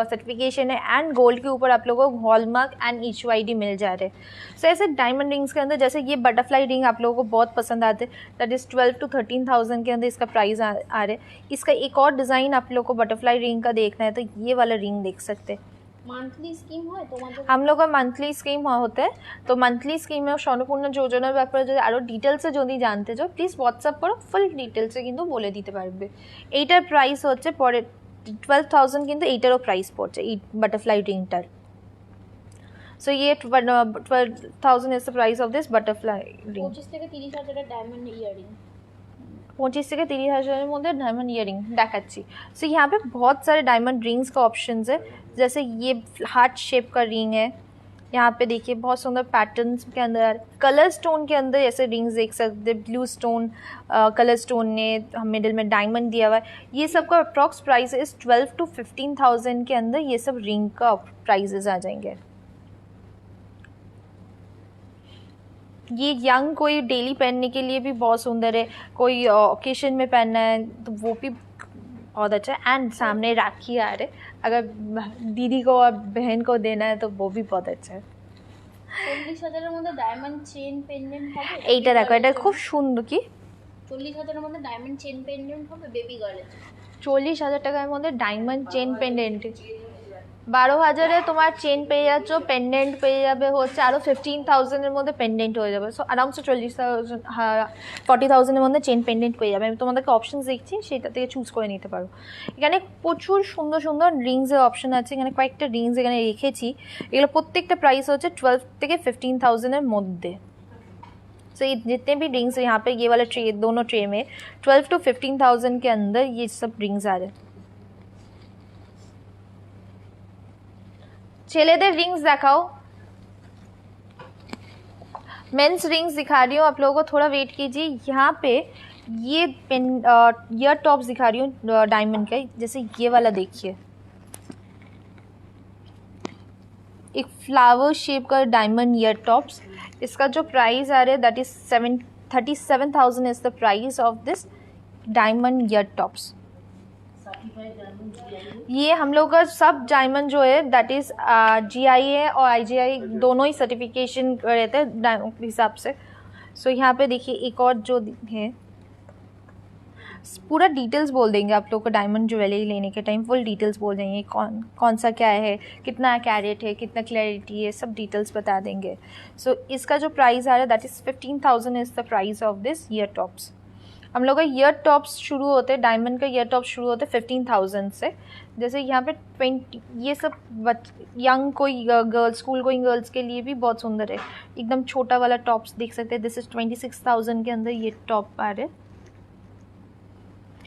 सर्टिफिकेशन है एंड गोल्ड के ऊपर आप लोगों को हॉलमार्क एंड HUID मिल जा रहे हैं। सो ऐसे डायमंड रिंग्स के अंदर जैसे ये बटरफ्लाई रिंग आप लोगों को बहुत पसंद आते हैं, दैट इज़ 12 to 13,000 के अंदर इसका प्राइस आ रहा है। इसका एक और डिज़ाइन आप लोग को बटरफ्लाई रिंग का देखना है तो ये वाला रिंग देख सकते हैं। মান্থলি স্কিম হয় তোমাদের? हम लोग का मंथली स्कीम होता है, तो मंथली स्कीम में স্বর্ণপূর্ণ যোজনার ব্যাপারে যদি আরও ডিটেলসে যদি জানতে চাও প্লিজ হোয়াটসঅ্যাপ করো, ফুল ডিটেলসে কিন্তু বলে দিতে পারবে। এইটার প্রাইস হচ্ছে পরে 12,000, কিন্তু এইটারও প্রাইস পড়ছে এই বাটারফ্লাই রিংটার। সো ये 12,000 is the price of this butterfly ring. 25 থেকে 30 হাজারের डायमंड ইয়ারিং। 25 থেকে 30,000 মধ্যে डायमंड ईयरिंग দেখাচ্ছি। सो यहाँ पे बहुत सारे डायमंड रिंग्स का ऑप्शंस है, जैसे ये हार्ट शेप का रिंग है, यहाँ पे देखिए बहुत सुंदर पैटर्न्स के अंदर कलर स्टोन के अंदर ऐसे रिंग्स देख सकते हैं। ब्लू स्टोन कलर स्टोन ने मिडिल में डायमंड दिया हुआ है। ये सब का अप्रॉक्स प्राइस इस 12 to 15,000 के अंदर ये सब रिंग का प्राइजेज आ जाएंगे। ये यंग कोई डेली पहनने के लिए भी बहुत सुंदर है, कोई ओकेशन में पहनना है तो वो भी बहुत अच्छा है। एंड सामने राखी आ रहे, अगर दीदी को और बहन को देना है तो वो भी बहुत अच्छा है। 40,000 এর মধ্যে ডায়মন্ড চেন পেন্ডেন্ট হবে? এইটা দেখো, এটা খুব সুন্দর। কি 40,000 এর মধ্যে ডায়মন্ড চেন পেন্ডেন্ট হবে বেবি গার্লের? 40,000 টাকার মধ্যে ডায়মন্ড চেন পেন্ডেন্ট, 12,000-এ তোমার চেন পেয়ে যাচ্ছ, পেন্ডেন্ট পেয়ে যাবে হচ্ছে আরও 15,000-এর মধ্যে পেন্ডেন্ট হয়ে যাবে। সো আরামসে 40,000 40,000-এর মধ্যে চেন পেন্ডেন্ট পেয়ে যাবে। আমি তোমাদেরকে অপশানস দেখছি, সেটা থেকে চুজ করে নিতে পারো। এখানে প্রচুর সুন্দর সুন্দর রিংসের অপশান আছে, এখানে কয়েকটা রিংস এখানে রেখেছি, এগুলো প্রত্যেকটা প্রাইস হচ্ছে 12 থেকে 15,000-এর মধ্যে। सो ये जितने भी रिंग्स यहाँ पे ये वाला ट्रे, दोनों ट्रे में 12 to 15,000 के अंदर ये सब रिंग्स आ रहे हैं। ছেলেদের रिंग्स दिखाओ, मेंस रिंग्स दिखा रही हूँ आप लोगों को, थोड़ा वेट कीजिए। यहाँ पे ये ईयर टॉप्स दिखा रही हूँ डायमंड का, जैसे ये वाला देखिए, एक फ्लावर शेप का डायमंड ईयर टॉप्स। इसका जो प्राइस आ रहा है that is 37,000 is the price of this diamond year tops. ये हम लोग का सब डायमंड जो है दैट इज़ GIA और IGI दोनों ही सर्टिफिकेशन रहते हैं डायमंड के हिसाब से। सो यहाँ पे देखिए एक और जो है, पूरा डिटेल्स बोल देंगे आप लोग को। डायमंड ज्वेलरी लेने के टाइम फुल डिटेल्स बोल देंगे, कौन सा क्या है, कितना कैरेट है, कितना क्लैरिटी है, सब डिटेल्स बता देंगे। सो इसका जो प्राइस आ रहा है that is 15,000 is the price of this year tops. हम लोग का ईयर टॉप्स शुरू होते हैं, डायमंड का ईयर टॉप्स शुरू होते हैं 15,000 से। जैसे यहाँ पे 20 ये सब यंग कोई गर्ल्स, स्कूल गोइंग गर्ल्स के लिए भी बहुत सुंदर है। एकदम छोटा वाला टॉप्स देख सकते हैं, दिस इज 26,000 के अंदर ये टॉप आ रहे।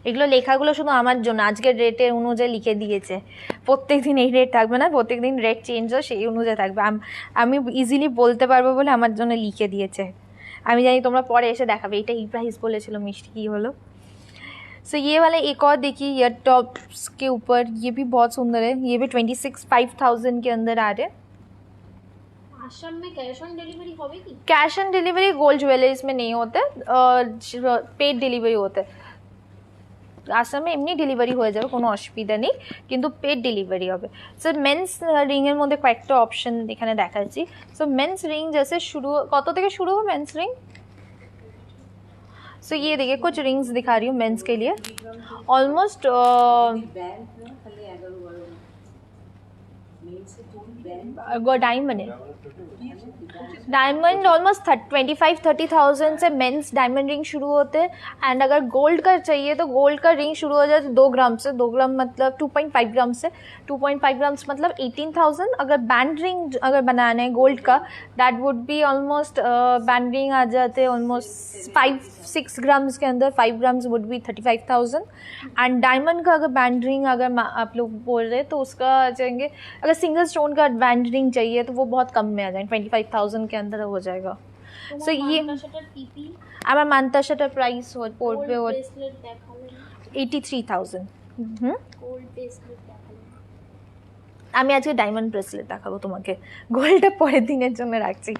এগুলো লেখাগুলো শুধু আমার জন্য, আজকের রেটের অনুযায়ী লিখে দিয়েছে। প্রত্যেক দিন এই রেট থাকবে না, প্রত্যেক দিন রেট চেঞ্জ হয়, সেই অনুযায়ী থাকবে। আমি ইজিলি বলতে পারবো বলে আমার জন্য লিখে দিয়েছে। আমি জানি তোমরা পরে এসে দেখাবে এটা এই प्राइस बोलेছিল, मिष्टी की হলো। सो ये वाला एक और देखिए ईयर टॉप्स के ऊपर, ये भी बहुत सुंदर है, ये भी 25,000 के अंदर आ रहे हैं। आसाम में कैश ऑन डिलीवरी होगी कि? Cash on delivery gold jewelleries में नहीं होता, पेड डिलीवरी होता है। আসামে এমনি ডেলিভারি হয়ে যাবে, কোনো অসুবিধা নেই, কিন্তু পেড ডেলিভারি হবে। স্যার মেন্স রিংয়ের মধ্যে কয়েকটা অপশন এখানে দেখাচ্ছি। সো মেন্স রিং जैसे शुरू কত থেকে শুরু হবে मेंस रिंग? सो ये देखिए कुछ रिंग्स दिखा रही हूँ मेंस के लिए, ऑलमोस्ट डायमंड है। डायमंड ऑलमोस्ट 25-30,000 से मेंस डायमंड रिंग शुरू होते हैं. एंड अगर गोल्ड का चाहिए तो गोल्ड का रिंग शुरू हो जाए 2 ग्राम से. 2 ग्राम मतलब 2.5 ग्राम से. 2.5 ग्राम्स मतलब 18,000. अगर बैंड रिंग अगर बनाना है गोल्ड का, that would be almost band ring आ जाते हैं ऑलमोस्ट 5-6 ग्राम्स के अंदर. 5 grams would be 35,000. And diamond का अगर बैंड रिंग अगर आप लोग बोल रहे हैं तो उसका आ जाएंगे, अगर सिंगल स्टोन का बैंड रिंग चाहिए तो वो बहुत कम में आ जाएंगे, 25,000 के अंदर हो जाएगा. सो ये টিপি আমার মান্তাসাটার প্রাইস পড়বে গোল্ড ব্রেসলেট দেখালেন 83,000. গোল্ড ব্রেসলেট দেখালেন আমি আজকে डायमंड ब्रेसलेट দেখাবো তোমাকে, गोल्डটা परेर दिनेर জন্য রাখছি.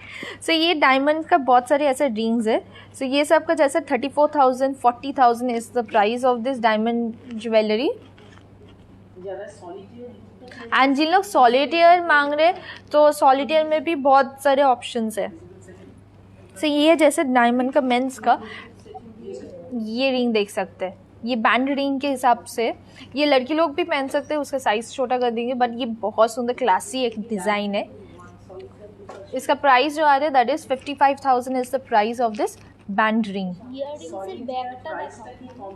सो ये डायमंड का बहुत सारे ऐसे रिंग्स है. सो ये सब का जैसे 34,000 40,000 is the price of this diamond jewellery. And जिन लोग सॉलिटेयर मांग रहे तो सॉलिटेयर में भी बहुत सारे ऑप्शंस है. सो ये जैसे डायमंड का मेंस का ये रिंग देख सकते हैं. ये बैंड रिंग के हिसाब से ये लड़की लोग भी पहन सकते हैं, उसका साइज़ छोटा कर देंगे. बट ये बहुत सुंदर क्लासी एक डिज़ाइन है. इसका प्राइस जो आ रहा है that is 55,000 is the price of this band ring. ইয়াররিংসের ব্যাগটা দেখাও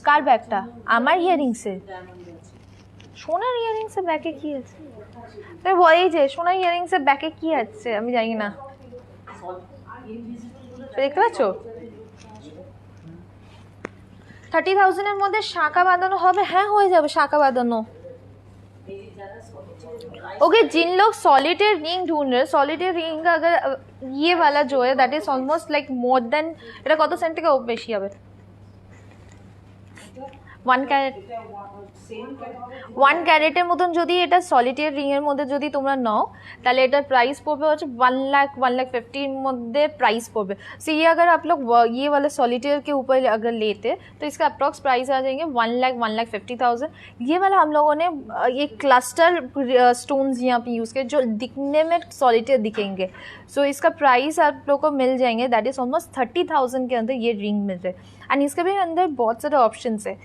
কার ব্যাগটা? আমার ইয়ারিংসে সোনার ইয়ারিংসে ব্যাগে কি আছে? তুমি বলেই যে সোনার ইয়ারিংসে ব্যাগে কি আছে আমি জানি না. দেখতে পাচ্ছ 30,000 মধ্যে শাঁখা বাঁধানো হবে? হ্যাঁ হয়ে যাবে শাঁখা বাঁধানো. ओके जिन लोग सॉलिटेयर रिंग ढूंढ रहे हैं, सॉलिटेयर रिंग का अगर ये वाला जो है that is almost like more than এটা কত সেন্ট থেকে বেশি হবে? 1 ক্যারেট 1 ক্যারেটের মতন যদি এটা সলিটেয়ার রিং এর মধ্যে যদি তোমরা নাও তাহলে এটার प्राइस পড়বে হচ্ছে 1,50,000 এর মধ্যে प्राइस পড়বে. सो ये अगर आप लोग ये वाले सॉलिटेयर के ऊपर अगर लेते तो इसका अप्रॉक्स प्राइस आ जाएंगे 1,50,000. ये वाला हम लोगों ने ये क्लस्टर स्टोन्स यहाँ पे यूज़ किए जो दिखने में सॉलिटेयर दिखेंगे. सो इसका प्राइस आप लोग को मिल जाएंगे दैट इज़ ऑलमोस्ट 30,000 के अंदर ये रिंग मिल रहे. एंड इसके भी अंदर बहुत सारे ऑप्शंस है.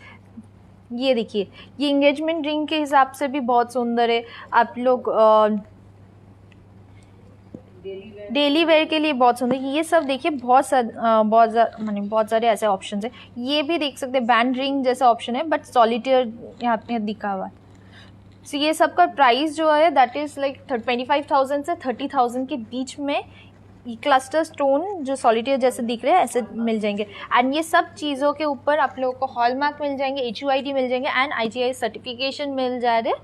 ये देखिए ये इंगेजमेंट रिंग के हिसाब से भी बहुत सुंदर है. आप लोग डेली वेयर के लिए बहुत सुंदर. ये सब देखिए बहुत सारे ऐसे ऑप्शन है. ये भी देख सकते हैं बैंड रिंग जैसा ऑप्शन है बट सॉलिटेयर यहाँ पे दिखा हुआ है. सो ये सब का प्राइस जो है दैट इज़ लाइक 25,000 से 30,000 के बीच में ये क्लस्टर स्टोन जो सॉलिटेयर जैसे दिख रहे हैं ऐसे मिल जाएंगे. एंड ये सब चीज़ों के ऊपर आप लोगों को हॉलमार्क मिल जाएंगे, HUID मिल जाएंगे एंड IGI सर्टिफिकेशन मिल जा रहे.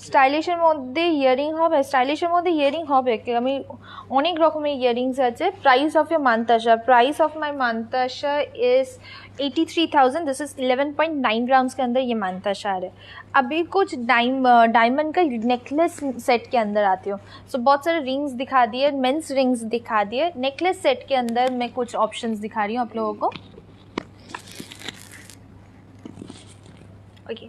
স্টাইলিশের মধ্যে ইয়ারিং হবে, স্টাইলিশের মধ্যে ইয়ারিং হবে কি আমি অনেক রকমের ইয়ারিংস আছে. प्राइस ऑफ योर मानताशा, प्राइस ऑफ माय मानताशा इज़ 83,000. दिस इज़ 11.9 ग्राम्स के अंदर ये मानताशा आ रहा है. अभी कुछ डायमंड का नेकलेस सेट के अंदर आती हूँ. सो बहुत सारे रिंग्स दिखा दिए, मेंस रिंग्स दिखा दिए. नेकलेस सेट के अंदर मैं कुछ ऑप्शंस दिखा रही हूँ आप लोगों को. ओके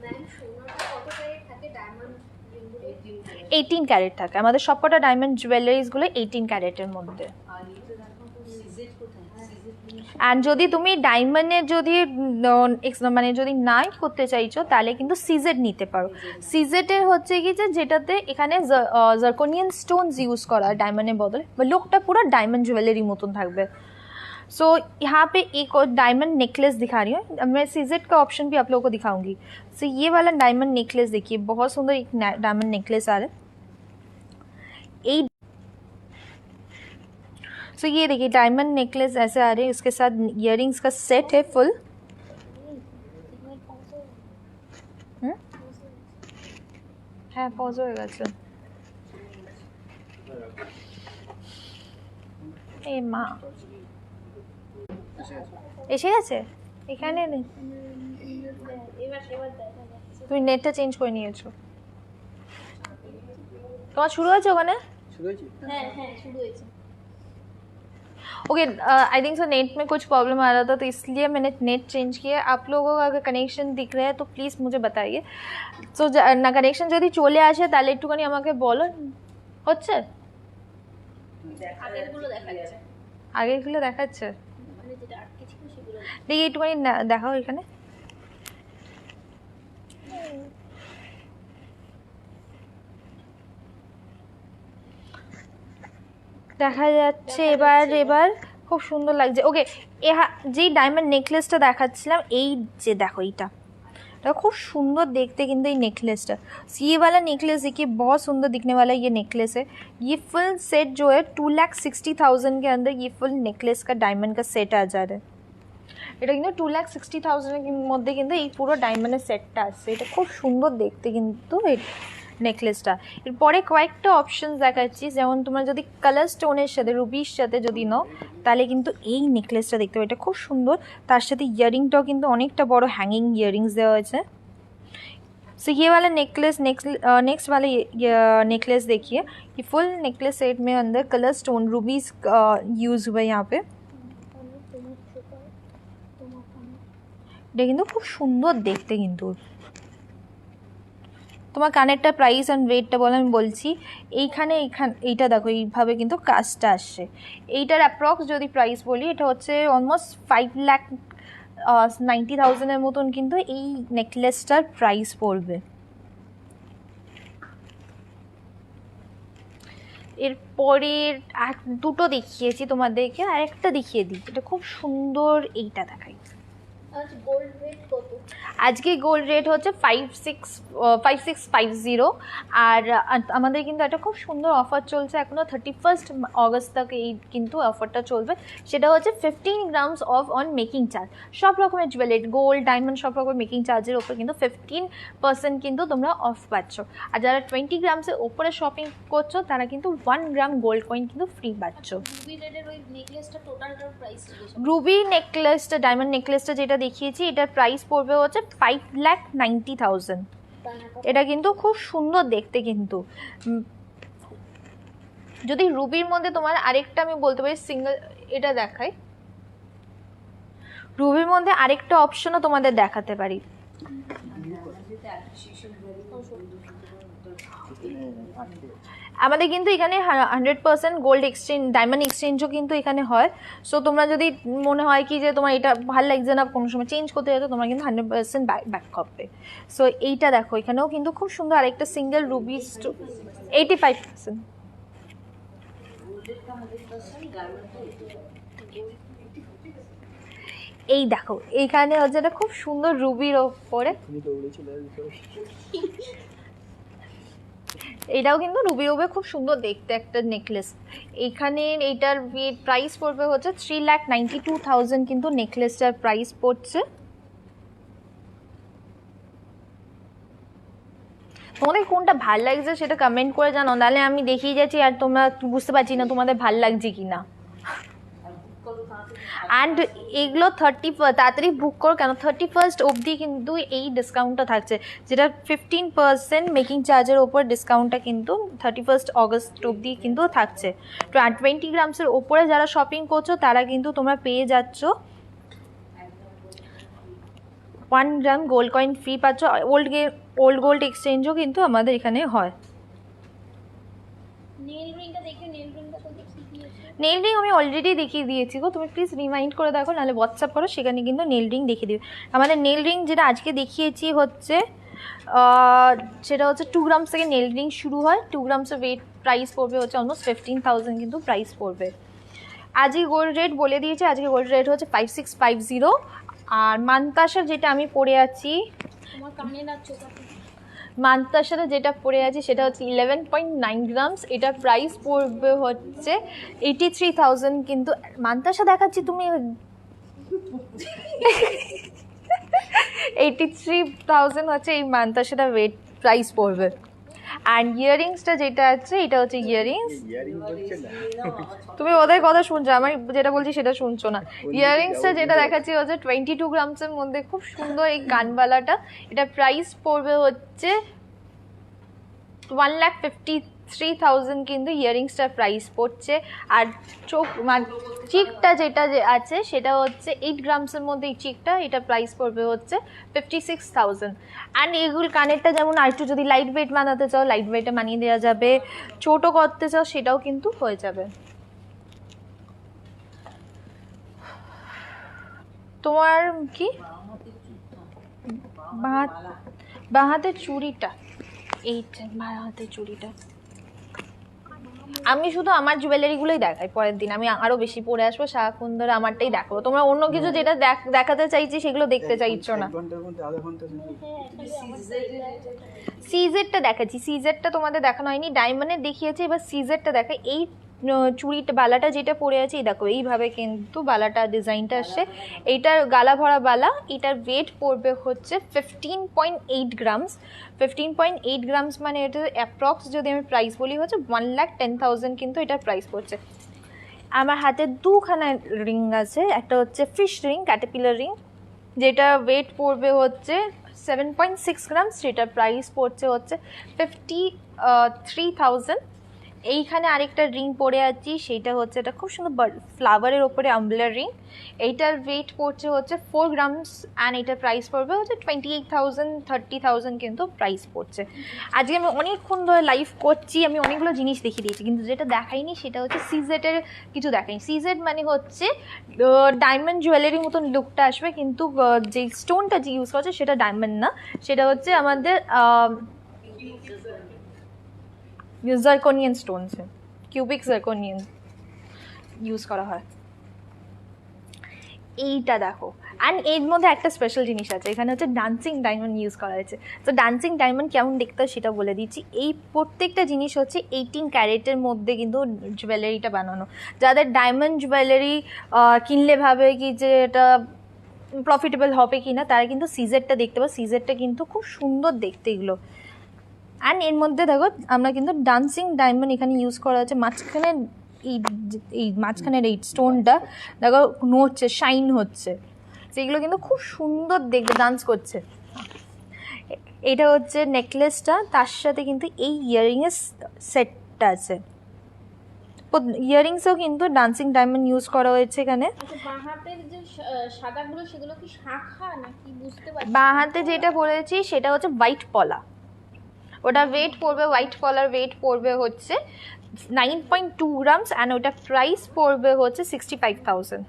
18 ক্যারেট থাকে আমাদের সবকটা ডায়মন্ড জুয়েলারিজগুলো 18 ক্যারেটের মধ্যে. অ্যান্ড যদি তুমি ডায়মন্ডের যদি মানে যদি নাই করতে চাইছো তাহলে কিন্তু সিজেড নিতে পারো. সিজেডের হচ্ছে কি যে যেটাতে এখানে জার্কোনিয়ান স্টোনস ইউজ করা ডায়মন্ডের বদলে লুকটা পুরো ডায়মন্ড জুয়েলারি মতন থাকবে. सो यहाँ पे एक और डायमंड नेकलेस दिखा रही हूँ. मैं सीजेड का ऑप्शन भी आप लोगों को दिखाऊंगी. सो ये वाला डायमंड नेकलेस देखिए बहुत सुंदर एक डायमंड नेकलेस आ रहा है. सो ये देखिए डायमंड नेकलेस ऐसे आ रहे हैं, उसके साथ इयररिंग्स का सेट है फुल. হ্যাঁ পজ হয়ে গেছে. এই মা এসে গেছে এখানে নেই. তুমি নেটটা চেঞ্জ করে নিয়েছো? তোমার শুরু হয়েছে ওখানে? হ্যাঁ হ্যাঁ শুরু হয়েছে. Okay I think so net में कुछ प्रॉब्लम आ रहा था तो इसलिए मैंने नेट चेंज किया. आप लोगों का अगर कनेक्शन दिख रहा है तो प्लीज़ मुझे बताइए. सो ना कनेक्शन যদি চলে আসে তাহলে একটুখানি আমাকে বলো. হচ্ছে আগেরগুলো দেখাচ্ছে, আগেরগুলো দেখাচ্ছে, মানে যেটা আটকে ছিল সেগুলো। দেখি একটুখানি দেখাও এখানে। দেখা যাচ্ছে এবার এবার খুব সুন্দর লাগছে। ওকে, যেই ডায়মন্ড নেকলেসটা দেখাচ্ছিলাম, এই যে দেখো এইটা खूब सुंदर देखते किंतु ये नेकलेस है, ये वाला नेकलेस देखिए बहुत सुंदर दिखने वाला ये नेकलेस है। ये फुल सेट जो है 2,60,000 के अंदर ये फुल नेकलेस का डायमंड का सेट आ जा रहा है। এটা কিন্তু 2,60,000 এর মধ্যে কিন্তু এই পুরো ডায়মন্ডের সেটটা আছে। এটা খুব সুন্দর দেখতে কিন্তু এই নেকলেসটা। এরপরে কয়েকটা অপশনস দেখাচ্ছি, যেমন তোমরা যদি কালার স্টোনের সাথে রুবির সাথে যদি নাও তাহলে কিন্তু এই নেকলেসটা দেখতে পাবে, এটা খুব সুন্দর। তার সাথে ইয়ারিংটাও কিন্তু অনেকটা বড় হ্যাঙ্গিং ইয়ারিংস দেওয়া হয়েছে। सो ये वाला नेकलेस नेक्स्ट वाला नेकलेस देखिए, ये फुल नेकलेस सेट में अंदर कलर स्टोन रूबीज यूज़ हुआ है यहाँ पे। এটা কিন্তু খুব সুন্দর দেখতে। কিন্তু তোমার কানেরটা প্রাইস অ্যান্ড ওয়েটটা বলে আমি বলছি। এইটা দেখো এইভাবে কিন্তু কাজটা আসছে। এইটার অ্যাপ্রক্স যদি প্রাইস বলি, এটা হচ্ছে অলমোস্ট 5,90,000 মতন কিন্তু এই নেকলেসটার প্রাইস পড়বে। এরপরে দুটো দেখিয়েছি তোমাদেরকে, আর একটা দেখিয়ে দিই, এটা খুব সুন্দর। এইটা দেখাই। গোল্ড রেট কত? আজকে গোল্ড রেট হচ্ছে 5650। আর আমাদের কিন্তু একটা খুব সুন্দর অফার চলছে এখনও 31 অগস্ট তক এই কিন্তু অফারটা চলবে। সেটা হচ্ছে 15 grams of on making charge. সব রকমের জুয়েলারি, গোল্ড, ডায়মন্ড, সব রকমের মেকিং চার্জের ওপর কিন্তু 15% কিন্তু তোমরা অফ পাচ্ছ। আর যারা 20 গ্রামসের ওপরে শপিং করছো তারা কিন্তু 1 গ্রাম গোল্ড কয়েন কিন্তু ফ্রি পাচ্ছ। রুবি রেডের ওই নেকলেসটা টোটাল প্রাইস রুবি নেকলেসটা, ডায়মন্ড নেকলেসটা যেটা দেখিয়েছি, এটার প্রাইস পড়বে হচ্ছে 5,90,000। এটা কিন্তু খুব সুন্দর দেখতে। কিন্তু যদি রুবির মধ্যে তোমার আরেকটা আমি বলতে পারি সিঙ্গেল, এটা দেখাই, রুবির মধ্যে আরেকটা অপশনও তোমাদের দেখাতে পারি। আমাদের কিন্তু এখানে 100% গোল্ড এক্সচেঞ্জ, ডায়মন্ড এক্সচেঞ্জও কিন্তু এখানে হয়। সো তোমরা যদি মনে হয় কি যে তোমার এটা ভালো লাগছে না, কোনো সময় চেঞ্জ করতে যাচ্ছ, তোমরা কিন্তু 100% ব্যাক হবে। সো এইটা দেখো, এখানেও কিন্তু খুব সুন্দর আরেকটা সিঙ্গেল রুবি 85%। এই দেখো এইখানে হচ্ছে এটা খুব সুন্দর রুবির ওপরে, এটাও কিন্তু রুবির ওপরে খুব সুন্দর দেখতে একটা নেকলেস। এইখানে এইটার প্রাইস পড়বে হচ্ছে 3,92,000 কিন্তু নেকলেসটার প্রাইস পড়ছে। তোমাদের কোনটা ভাল লাগছে সেটা কমেন্ট করে জানো, নাহলে আমি দেখিয়ে যাচ্ছি আর তোমরা বুঝতে পারছি না তোমাদের ভাল লাগছে কি না। অ্যান্ড এগুলো তাড়াতাড়ি বুক করো, কেন 31 অবধি কিন্তু এই ডিসকাউন্টটা থাকছে, যেটা 15% মেকিং চার্জের ওপর ডিসকাউন্টটা কিন্তু 31 অগস্ট অবধি কিন্তু থাকছে। তো 20 গ্রামসের ওপরে যারা শপিং করছো তারা কিন্তু তোমরা পেয়ে যাচ্ছ 1 গ্রাম গোল্ড কয়েন ফ্রি পাচ্ছ। ওল্ড গোল্ড এক্সচেঞ্জও কিন্তু আমাদের এখানে হয়। নেল রিং আমি অলরেডি দেখিয়ে দিয়েছি গো, তুমি প্লিজ রিমাইন্ড করে দেখো, নাহলে হোয়াটসঅ্যাপ করো, সেখানে কিন্তু নেল রিং দেখিয়ে দিবে। আমাদের নেল রিং যেটা আজকে দেখিয়েছি হচ্ছে সেটা হচ্ছে 2 গ্রামস থেকে নেল রিং শুরু হয়। 2 গ্রামসের ওয়েট প্রাইস পড়বে হচ্ছে অলমোস্ট 15,000 কিন্তু প্রাইস পড়বে। আজকে গোল্ড রেট বলে দিয়েছে, আজকে গোল্ড রেট হচ্ছে 5650। আর মান্তাসার যেটা আমি পরে আছি, মান্তাসারে যেটা পরে আছি সেটা হচ্ছে 11.9 গ্রামস, এটা প্রাইস পড়বে হচ্ছে 83,000 কিন্তু। মান্তাসা দেখাচ্ছি, তুমি 83,000 হচ্ছে এই মান্তাসাটা ওয়েট প্রাইস পড়বে। অ্যান্ড ইয়ারিংসটা যেটা আছে এটা হচ্ছে ইয়ারিংস, তুমি ওদের কথা শুনছো, আমি যেটা বলছি সেটা শুনছো না। ইয়ারিংসটা যেটা দেখাচ্ছি হচ্ছে 22 গ্রামসের মধ্যে খুব সুন্দর এই কানবালাটা, এটা প্রাইস পড়বে হচ্ছে 1,53,000 কিন্তু ইয়ারিংসটার প্রাইস পড়ছে। আর চিকটা যেটা আছে সেটা হচ্ছে 8 গ্রামসের মধ্যে এই চিকটা, এটা প্রাইস পড়বে হচ্ছে 56,000। অ্যান্ড এগুলো কানেরটা যেমন আর একটু যদি লাইট ওয়েট বানাতে চাও লাইট ওয়েটে বানিয়ে দেওয়া যাবে, ছোটো করতে চাও সেটাও কিন্তু হয়ে যাবে। তোমার কি বাঁ হাতের চুড়িটা, এইটা বাঁ হাতের চুড়িটা আমি শুধু আমার জুয়েলারিগুলোই দেখাই, পরের দিন আমি আরো বেশি পরে আসবো, সারাক্ষণ ধরে আমারটাই দেখাবো। তোমরা অন্য কিছু যেটা দেখাতে চাইছি সেগুলো দেখতে চাইছো না। সিজেটটা দেখাচ্ছি, সিজেটটা তোমাদের দেখানো হয়নি, ডায়মন্ডের দেখিয়েছি, এবার সিজেটটা দেখাই। এই চুড়িটা বালাটা যেটা পরে আছে, এই দেখো এইভাবে কিন্তু বালাটা ডিজাইনটা আসছে, এইটার গালা ভরা বালা, এটার ওয়েট পড়বে হচ্ছে 15.8 গ্রামস। 15.8 গ্রামস মানে এটা অ্যাপ্রক্স যদি আমি প্রাইস বলি হচ্ছে 1,10,000 কিন্তু এটার প্রাইস পড়ছে। আমার হাতে দুখানা রিং আছে, একটা হচ্ছে ফিশ রিং, ক্যাটারপিলার রিং, যেটা ওয়েট পড়বে হচ্ছে 7.6 গ্রামস, সেটার প্রাইস পড়ছে হচ্ছে 53,000। এইখানে আরেকটা রিং পরে আছি, সেইটা হচ্ছে এটা খুব সুন্দর ফ্লাওয়ারের ওপরে আম্বলার রিং, এইটার ওয়েট পড়ছে হচ্ছে 4 গ্রামস অ্যান্ড এটার প্রাইস পড়বে হচ্ছে 28,000, 30,000 কিন্তু প্রাইস পড়ছে। আজকে আমি অনেকক্ষণ ধরে লাইভ করছি, আমি অনেকগুলো জিনিস দেখিয়ে দিয়েছি, কিন্তু যেটা দেখাইনি সেটা হচ্ছে সিজেটের কিছু দেখাইনি। সিজেট মানে হচ্ছে ডায়মন্ড জুয়েলারির মতন লুকটা আসবে, কিন্তু যে স্টোনটা যে ইউজ করছে সেটা ডায়মন্ড না, সেটা হচ্ছে আমাদের জার্কোনিয়ান স্টোনস, কিউবিক জার্কোনিয়ান ইউজ করা হয়। এইটা দেখো, অ্যান্ড এর মধ্যে একটা স্পেশাল জিনিস আছে, এখানে হচ্ছে ডান্সিং ডায়মন্ড ইউজ করা হয়েছে। তো ডান্সিং ডায়মন্ড কেমন দেখতে হয় সেটা বলে দিচ্ছি। এই প্রত্যেকটা জিনিস হচ্ছে 18 ক্যারেটের মধ্যে কিন্তু জুয়েলারিটা বানানো। যাদের ডায়মন্ড জুয়েলারি কিনলে ভাবে কি যে এটা প্রফিটেবল হবে কি না, তারা কিন্তু সিজেটটা দেখতে পাবে, সিজেটটা কিন্তু খুব সুন্দর দেখতে এগুলো। অ্যান্ড এর মধ্যে দেখো আমরা কিন্তু ডান্সিং ডায়মন্ড এখানে ইউজ করা হচ্ছে, মাঝখানে এই মাঝখানের এই স্টোনটা দেখো নড়ছে, শাইন হচ্ছে, সেগুলো কিন্তু খুব সুন্দর দেখতে ডান্স করছে। এটা হচ্ছে নেকলেসটা, তার সাথে কিন্তু এই ইয়ারিংয়ের সেটটা আছে, ইয়ারিংসও কিন্তু ডান্সিং ডায়মন্ড ইউজ করা হয়েছে এখানে। বাঁ হাতের যে সাদাগুলো সেগুলো কি শাখা নাকি বুঝতে পারছি? বাঁ হাতে যেটা পরেছি সেটা হচ্ছে হোয়াইট পলা, ওটা ওয়েট পড়বে, হোয়াইট পলার ওয়েট পড়বে হচ্ছে 9.2 গ্রামস অ্যান্ড ওটা প্রাইস পড়বে হচ্ছে 65,000।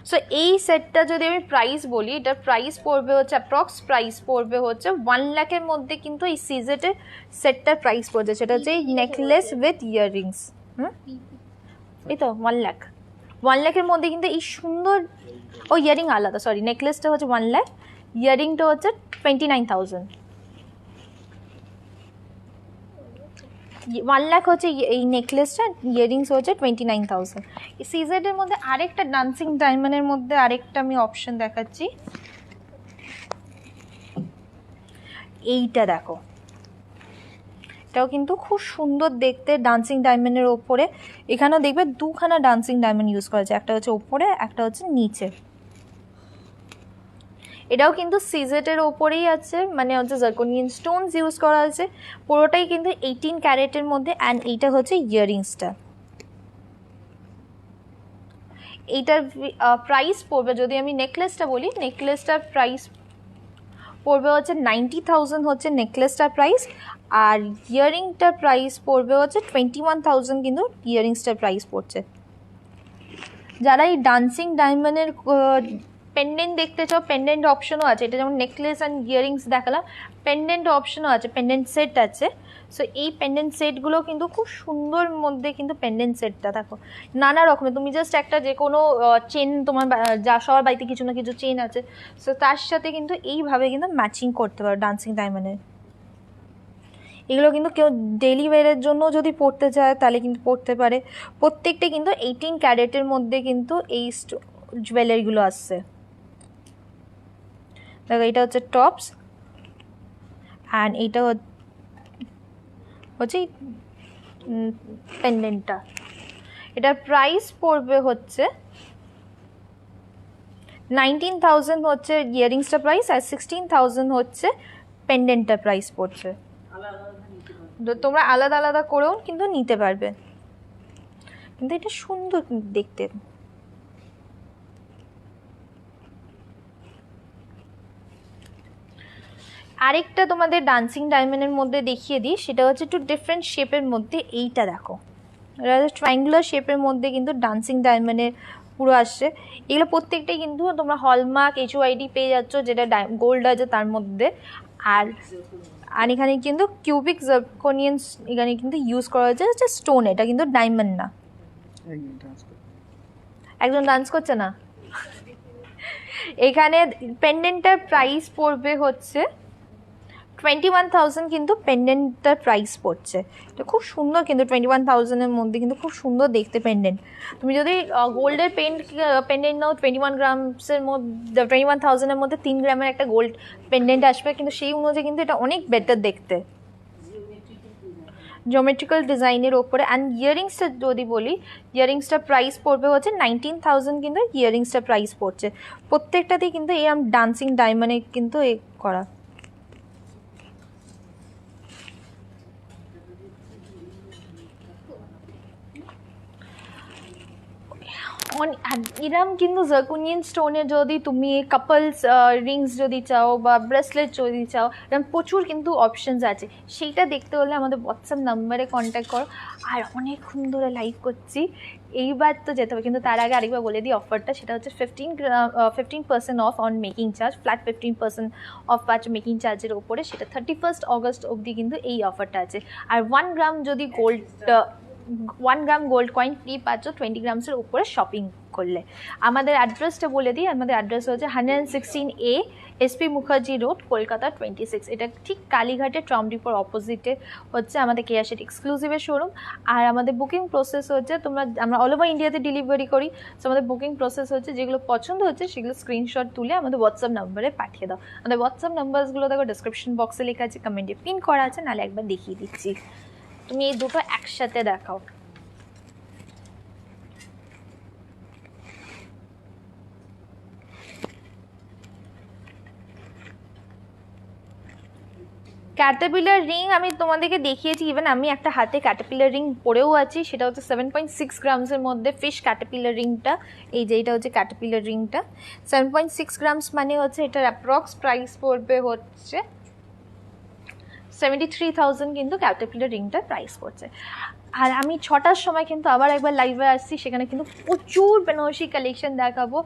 সো এই সেটটা যদি আমি প্রাইস বলি, এটার প্রাইস পড়বে হচ্ছে অ্যাপ্রক্স প্রাইস পড়বে হচ্ছে 1 লাখের মধ্যে কিন্তু এই সিজেটের সেটটার প্রাইস পড়ছে, সেটা হচ্ছে এই নেকলেস উইথ ইয়াররিংস। এই তো 1 লাখ, 1 লাখের মধ্যে কিন্তু এই সুন্দর, ও ইয়ারিং আলাদা, সরি, নেকলেসটা হচ্ছে 1 লাখ, ইয়ারিংটা হচ্ছে 29,000। 1 লাখ হচ্ছে এই নেকলেসটা, ইয়ারিংস হচ্ছে 29,000। এই সিজেটের মধ্যে আরেকটা ডান্সিং ডায়মন্ডের মধ্যে আরেকটা আমি অপশন দেখাচ্ছি, এইটা দেখো, এটাও কিন্তু খুব সুন্দর দেখতে, ডান্সিং ডায়মন্ডের ওপরে। এখানেও দেখবে দুখানা ডান্সিং ডায়মন্ড ইউজ করা আছে, একটা হচ্ছে ওপরে, একটা হচ্ছে নিচে। এটাও কিন্তু সিজেটের ওপরেই আছে, মানে হচ্ছে জার্কোনিয়ান স্টোনস ইউজ করা আছে, পুরোটাই কিন্তু 18 ক্যারেটের মধ্যে। অ্যান্ড এইটা হচ্ছে ইয়াররিংসটা, এইটার প্রাইস পড়বে, যদি আমি নেকলেসটা বলি, নেকলেসটার প্রাইস পড়বে হচ্ছে 90,000 হচ্ছে নেকলেসটার প্রাইস, আর ইয়াররিংটার প্রাইস পড়বে হচ্ছে 21,000 কিন্তু ইয়াররিংসটার প্রাইস পড়ছে। যারা এই ডান্সিং ডায়মন্ডের পেন্ডেন্ট দেখতে চাও, পেন্ডেন্ট অপশনও আছে, এটা যেমন নেকলেস অ্যান্ড ইয়াররিংস দেখালাম, পেন্ডেন্ট অপশনও আছে, পেন্ডেন্ট সেট আছে। সো এই পেন্ডেন্ট সেটগুলো কিন্তু খুব সুন্দর মধ্যে, কিন্তু পেন্ডেন্ট সেটটা দেখো নানা রকমের, তুমি জাস্ট একটা যে কোনো চেন, তোমার যা সবার বাড়িতে কিছু না কিছু চেন আছে, সো তার সাথে কিন্তু এইভাবে কিন্তু ম্যাচিং করতে পারো ডান্সিং ডায়মন্ডের। এগুলো কিন্তু কেউ ডেলি ওয়্যারের জন্য যদি পড়তে চায় তাহলে কিন্তু পড়তে পারে। প্রত্যেকটা কিন্তু 18 ক্যারেটের মধ্যে কিন্তু এই জুয়েলারিগুলো আসছে। দেখো এটা হচ্ছে টপস, অ্যান্ড এইটা হচ্ছে পেন্ডেন্টটা। এটার প্রাইস পড়বে হচ্ছে 19,000 হচ্ছে ইয়ারিংসটা প্রাইস, আর 16,000 হচ্ছে পেন্ডেন্টটা প্রাইস পড়ছে। তোমরা আলাদা আলাদা করেও কিন্তু নিতে পারবে, কিন্তু এটা সুন্দর দেখতে। আরেকটা তোমাদের ডান্সিং ডায়মন্ডের মধ্যে দেখিয়ে দিই, সেটা হচ্ছে একটু ডিফারেন্ট শেপের মধ্যে। এইটা দেখো, এটা ট্রায়াঙ্গুলার শেপের মধ্যে কিন্তু ডান্সিং ডায়মন্ডের পুরো আসছে। এগুলো প্রত্যেকটাই কিন্তু তোমরা হলমার্ক HOID পেয়ে যাচ্ছ, যেটা গোল্ড আছে তার মধ্যে। আর আর এখানে কিন্তু কিউবিক জার্কোনিয়ান এখানে কিন্তু ইউজ করা হয়েছে, হচ্ছে স্টোন, এটা কিন্তু ডায়মন্ড না। একজন ডান্স করছে না। এখানে পেন্ডেন্টটার প্রাইস পড়বে হচ্ছে 21,000, কিন্তু পেন্ডেন্টটার প্রাইস পড়ছে। এটা খুব সুন্দর, কিন্তু 21,000-এর মধ্যে কিন্তু খুব সুন্দর দেখতে পেন্ডেন্ট। তুমি যদি গোল্ডের পেন্ডেন্ট নাও 21 গ্রামসের মধ্যে, 21,000-এর মধ্যে 3 গ্রামের একটা গোল্ড পেন্ডেন্ট আসবে, কিন্তু সেই অনুযায়ী কিন্তু এটা অনেক বেটার দেখতে, জিওমেট্রিক্যাল ডিজাইনের ওপরে। অ্যান্ড ইয়ারিংসটা যদি বলি, ইয়ারিংসটার প্রাইস পড়বে হচ্ছে 19,000, কিন্তু ইয়ারিংসটার প্রাইস পড়ছে। প্রত্যেকটাতেই কিন্তু এই ডান্সিং ডায়মন্ডে কিন্তু এ করা। এরম কিন্তু জার্কোনিয়ান স্টোনের যদি তুমি কাপলস রিংস যদি চাও বা ব্রেসলেট যদি চাও, এরকম প্রচুর কিন্তু অপশানস আছে। সেইটা দেখতে হলে আমাদের হোয়াটসঅ্যাপ নাম্বারে কন্ট্যাক্ট করো। আর অনেকক্ষণ ধরে লাইভ করছি, এইবার তো যেতে হবে, কিন্তু তার আগে আরেকবার বলে দিই অফারটা। সেটা হচ্ছে 15% of on making charge, flat 15% of পাচ্ছ মেকিং চার্জের ওপরে। সেটা 31 অগস্ট অবধি কিন্তু এই অফারটা আছে। আর 1 গ্রাম যদি 1 গ্রাম গোল্ড কয়েন ফ্রি পাচ্ছ 20 গ্রামসের উপরে শপিং করলে। আমাদের অ্যাড্রেসটা বলে দিই, আমাদের অ্যাড্রেস হচ্ছে 116A SP Mukherjee road, Kolkata 26। এটা ঠিক কালীঘাটের ট্রাম ডিপোর অপোজিটে হচ্ছে আমাদের কেয়াশেট এক্সক্লুসিভের শোরুম। আর আমাদের বুকিং প্রসেস হচ্ছে, আমরা অল ওভার ইন্ডিয়াতে ডেলিভারি করি। সো আমাদের বুকিং প্রসেস হচ্ছে, যেগুলো পছন্দ হচ্ছে সেগুলো স্ক্রিনশট তুলে আমাদের হোয়াটসঅ্যাপ নাম্বারে পাঠিয়ে দাও। আমাদের হোয়াটসঅ্যাপ নাম্বারসগুলো দেখো ডিসক্রিপশন বক্সে লেখা আছে, কমেন্টে পিন করা আছে, নাহলে একবার দেখিয়ে দিচ্ছি। তুমি এই দুটো একসাথে দেখাও। ক্যাটারপিলার রিং আমি তোমাদেরকে দেখিয়েছি, ইভেন আমি একটা হাতে ক্যাটারপিলার রিং পরেও আছি। সেটা হচ্ছে 7.6 গ্রামসের মধ্যে ফিশ ক্যাটারপিলার রিংটা। এই যে এটা হচ্ছে ক্যাটারপিলার রিংটা 7.6 গ্রামস, মানে হচ্ছে এটার অ্যাপ্রক্স প্রাইস পড়বে হচ্ছে 73,000, কিন্তু ক্যাটারপিলার রিংটার প্রাইস পড়ছে। আর আমি 6টার সময় কিন্তু আবার একবার লাইভে আসছি, সেখানে কিন্তু প্রচুর বেনারসি কালেকশন দেখাবো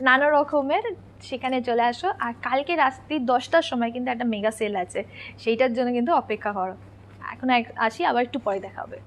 নানা রকমের, সেখানে চলে আসো। আর কালকে রাত্রি 10টার সময় কিন্তু একটা মেগা সেল আছে, সেইটার জন্য কিন্তু অপেক্ষা করো। এখন আসি, আবার একটু পরে দেখা হবে।